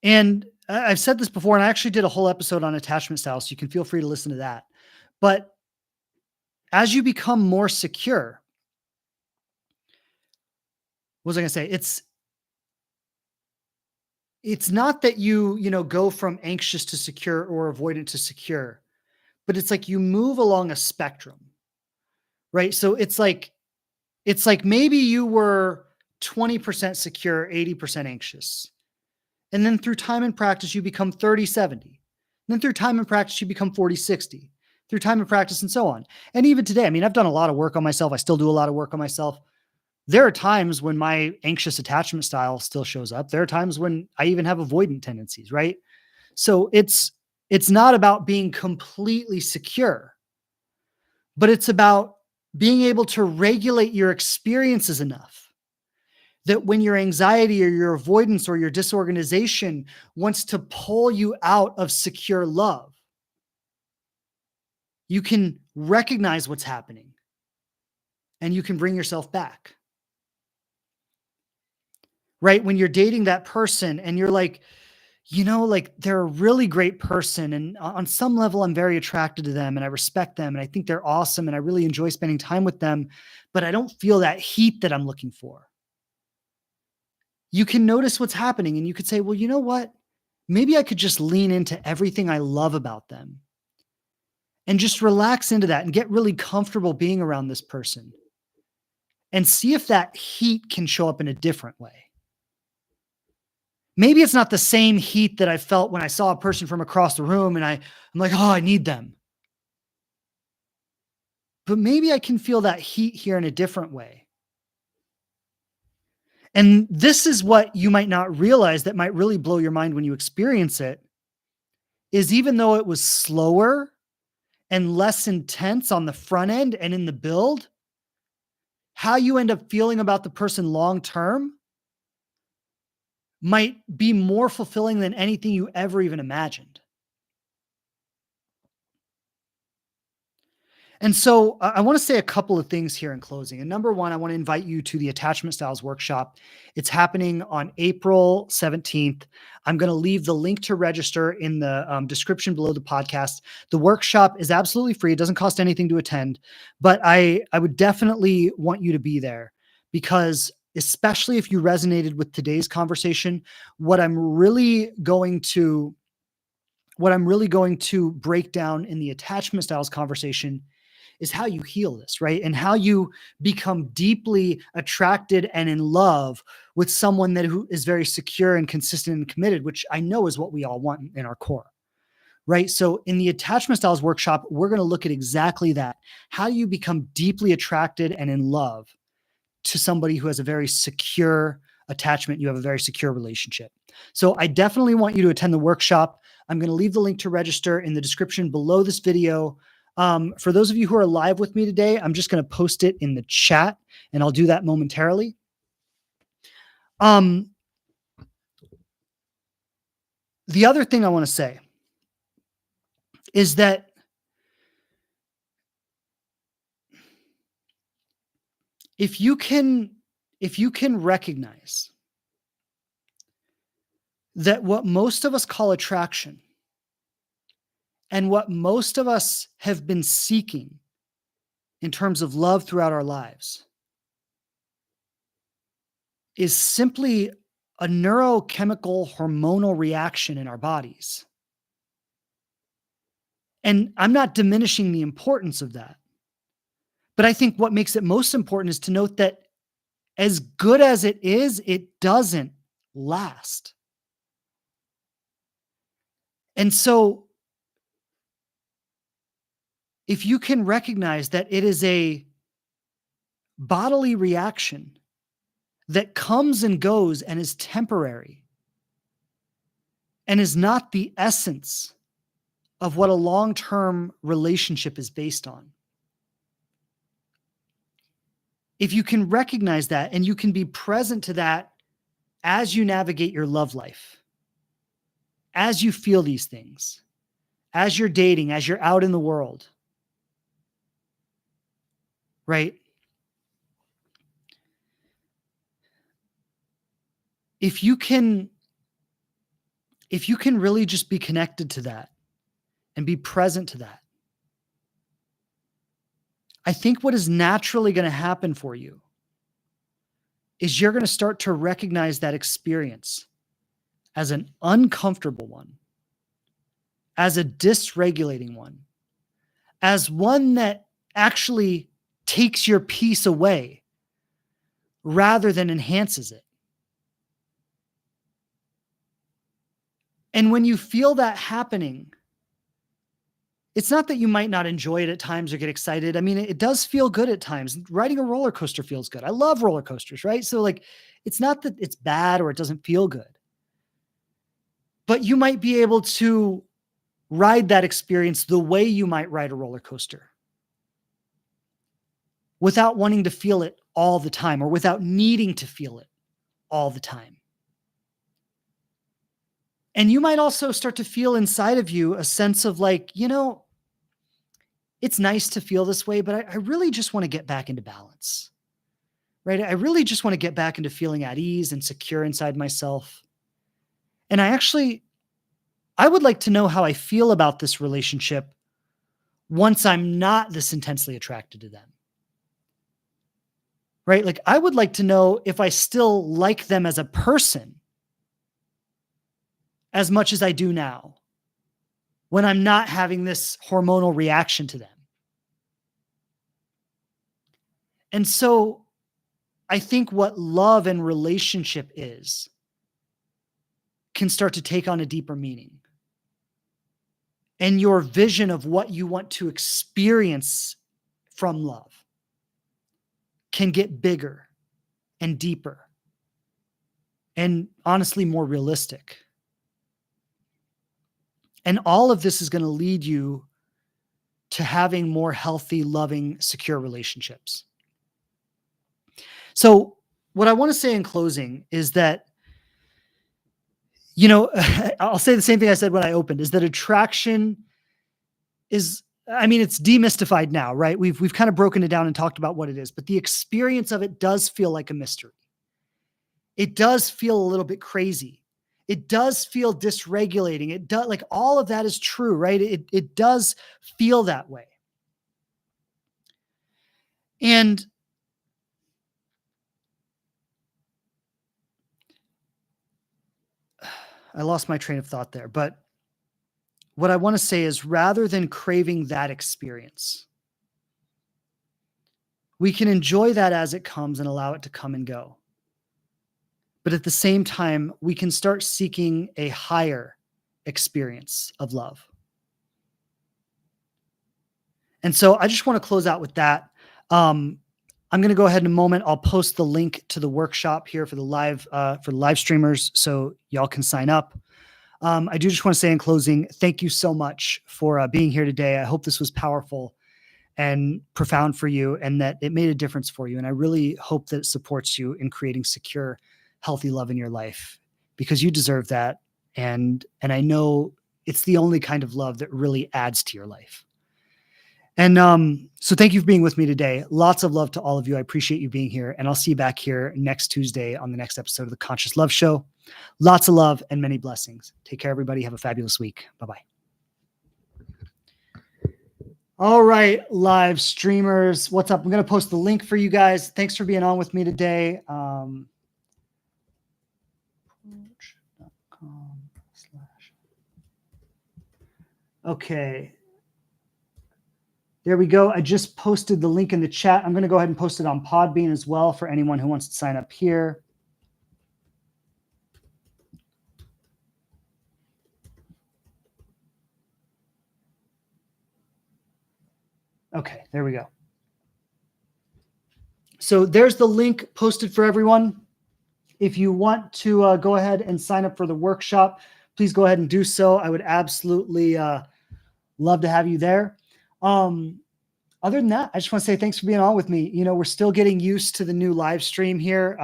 And I've said this before, and I actually did a whole episode on attachment styles, so you can feel free to listen to that. But as you become more secure, what was I going to say? It's not that you go from anxious to secure or avoidant to secure, but it's like you move along a spectrum, right? So it's like maybe you were 20% secure, 80% anxious. And then through time and practice, you become 30-70. And then through time and practice, you become 40-60. Through time and practice and so on. And even today, I've done a lot of work on myself. I still do a lot of work on myself. There are times when my anxious attachment style still shows up. There are times when I even have avoidant tendencies, right? So it's not about being completely secure, but it's about being able to regulate your experiences enough that when your anxiety or your avoidance or your disorganization wants to pull you out of secure love, you can recognize what's happening and you can bring yourself back. Right? When you're dating that person and you're like, they're a really great person. And on some level, I'm very attracted to them and I respect them and I think they're awesome and I really enjoy spending time with them, but I don't feel that heat that I'm looking for. You can notice what's happening and you could say, well, you know what? Maybe I could just lean into everything I love about them and just relax into that and get really comfortable being around this person and see if that heat can show up in a different way. Maybe it's not the same heat that I felt when I saw a person from across the room and I'm like, oh, I need them. But maybe I can feel that heat here in a different way. And this is what you might not realize that might really blow your mind when you experience it, is even though it was slower and less intense on the front end and in the build, how you end up feeling about the person long-term might be more fulfilling than anything you ever even imagined. And so I want to say a couple of things here in closing. And number one, I want to invite you to the Attachment Styles Workshop. It's happening on April 17th. I'm going to leave the link to register in the description below the podcast. The workshop is absolutely free. It doesn't cost anything to attend, but I would definitely want you to be there because especially if you resonated with today's conversation, what I'm really going to break down in the attachment styles conversation is how you heal this, right? And how you become deeply attracted and in love with someone who is very secure and consistent and committed, which I know is what we all want in our core. Right. So in the attachment styles workshop, we're going to look at exactly that. How do you become deeply attracted and in love to somebody who has a very secure attachment? You have a very secure relationship. So I definitely want you to attend the workshop. I'm going to leave the link to register in the description below this video. For those of you who are live with me today, I'm just going to post it in the chat, and I'll do that momentarily. The other thing I want to say is that if you can recognize that what most of us call attraction and what most of us have been seeking in terms of love throughout our lives is simply a neurochemical hormonal reaction in our bodies. And I'm not diminishing the importance of that. But I think what makes it most important is to note that as good as it is, it doesn't last. And so if you can recognize that it is a bodily reaction that comes and goes and is temporary and is not the essence of what a long-term relationship is based on. If you can recognize that and you can be present to that as you navigate your love life, as you feel these things, as you're dating, as you're out in the world, right? If you can really just be connected to that and be present to that, I think what is naturally going to happen for you is you're going to start to recognize that experience as an uncomfortable one, as a dysregulating one, as one that actually takes your peace away rather than enhances it. And when you feel that happening, it's not that you might not enjoy it at times or get excited. I mean, it does feel good at times. Riding a roller coaster feels good. I love roller coasters, right? So like, it's not that it's bad or it doesn't feel good, but you might be able to ride that experience the way you might ride a roller coaster without wanting to feel it all the time or without needing to feel it all the time. And you might also start to feel inside of you a sense of like, it's nice to feel this way, but I really just want to get back into balance, right? I really just want to get back into feeling at ease and secure inside myself. And I would like to know how I feel about this relationship once I'm not this intensely attracted to them, right? Like I would like to know if I still like them as a person as much as I do now when I'm not having this hormonal reaction to them. And so I think what love and relationship is can start to take on a deeper meaning. And your vision of what you want to experience from love can get bigger and deeper and honestly more realistic. And all of this is going to lead you to having more healthy, loving, secure relationships. So what I want to say in closing is that, I'll say the same thing I said when I opened, is that attraction is, it's demystified now, right? We've kind of broken it down and talked about what it is, but the experience of it does feel like a mystery. It does feel a little bit crazy. It does feel dysregulating. It does, like, all of that is true, right? It does feel that way. And I lost my train of thought there, but what I want to say is rather than craving that experience, we can enjoy that as it comes and allow it to come and go. But at the same time, we can start seeking a higher experience of love. And so I just want to close out with that. I'm going to go ahead in a moment. I'll post the link to the workshop here for the live streamers, so y'all can sign up. I do just want to say in closing, thank you so much for being here today. I hope this was powerful and profound for you, and that it made a difference for you. And I really hope that it supports you in creating secure, healthy love in your life, because you deserve that. And I know it's the only kind of love that really adds to your life. And so thank you for being with me today. Lots of love to all of you. I appreciate you being here. And I'll see you back here next Tuesday on the next episode of the Conscious Love Show. Lots of love and many blessings. Take care, everybody. Have a fabulous week. Bye-bye. All right, live streamers, what's up? I'm going to post the link for you guys. Thanks for being on with me today. Okay. There we go. I just posted the link in the chat. I'm going to go ahead and post it on Podbean as well for anyone who wants to sign up here. Okay, there we go. So there's the link posted for everyone. If you want to go ahead and sign up for the workshop, please go ahead and do so. I would absolutely love to have you there. Other than that, I just want to say thanks for being on with me. You know, we're still getting used to the new live stream here.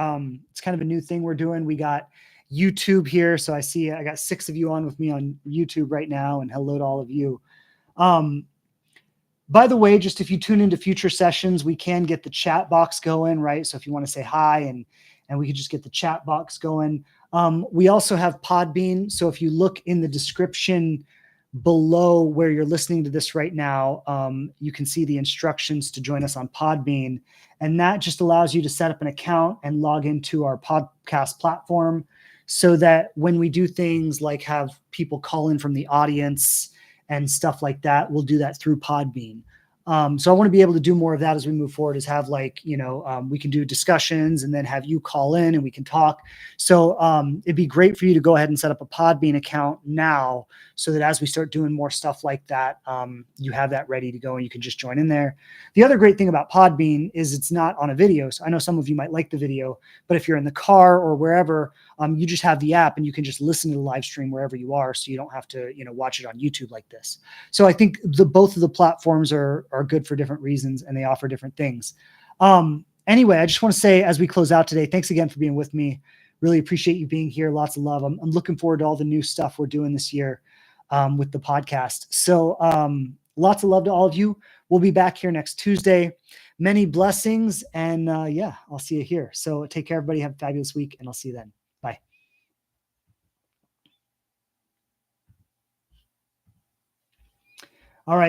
It's kind of a new thing we're doing. We got YouTube here. So I see I got 6 of you on with me on YouTube right now, and hello to all of you. By the way, just if you tune into future sessions, we can get the chat box going, right? So if you want to say hi and we could just get the chat box going. We also have Podbean. So if you look in the description below where you're listening to this right now, you can see the instructions to join us on Podbean. And that just allows you to set up an account and log into our podcast platform, so that when we do things like have people call in from the audience and stuff like that, we'll do that through Podbean. So I want to be able to do more of that as we move forward, is have like, we can do discussions and then have you call in and we can talk. So it'd be great for you to go ahead and set up a Podbean account now, so that as we start doing more stuff like that, you have that ready to go and you can just join in there. The other great thing about Podbean is it's not on a video. So I know some of you might like the video, but if you're in the car or wherever, you just have the app and you can just listen to the live stream wherever you are. So you don't have to, watch it on YouTube like this. So I think both of the platforms are good for different reasons, and they offer different things. Anyway, I just want to say, as we close out today, thanks again for being with me. Really appreciate you being here. Lots of love. I'm looking forward to all the new stuff we're doing this year with the podcast. So lots of love to all of you. We'll be back here next Tuesday. Many blessings. And I'll see you here. So take care, everybody. Have a fabulous week, and I'll see you then. Bye.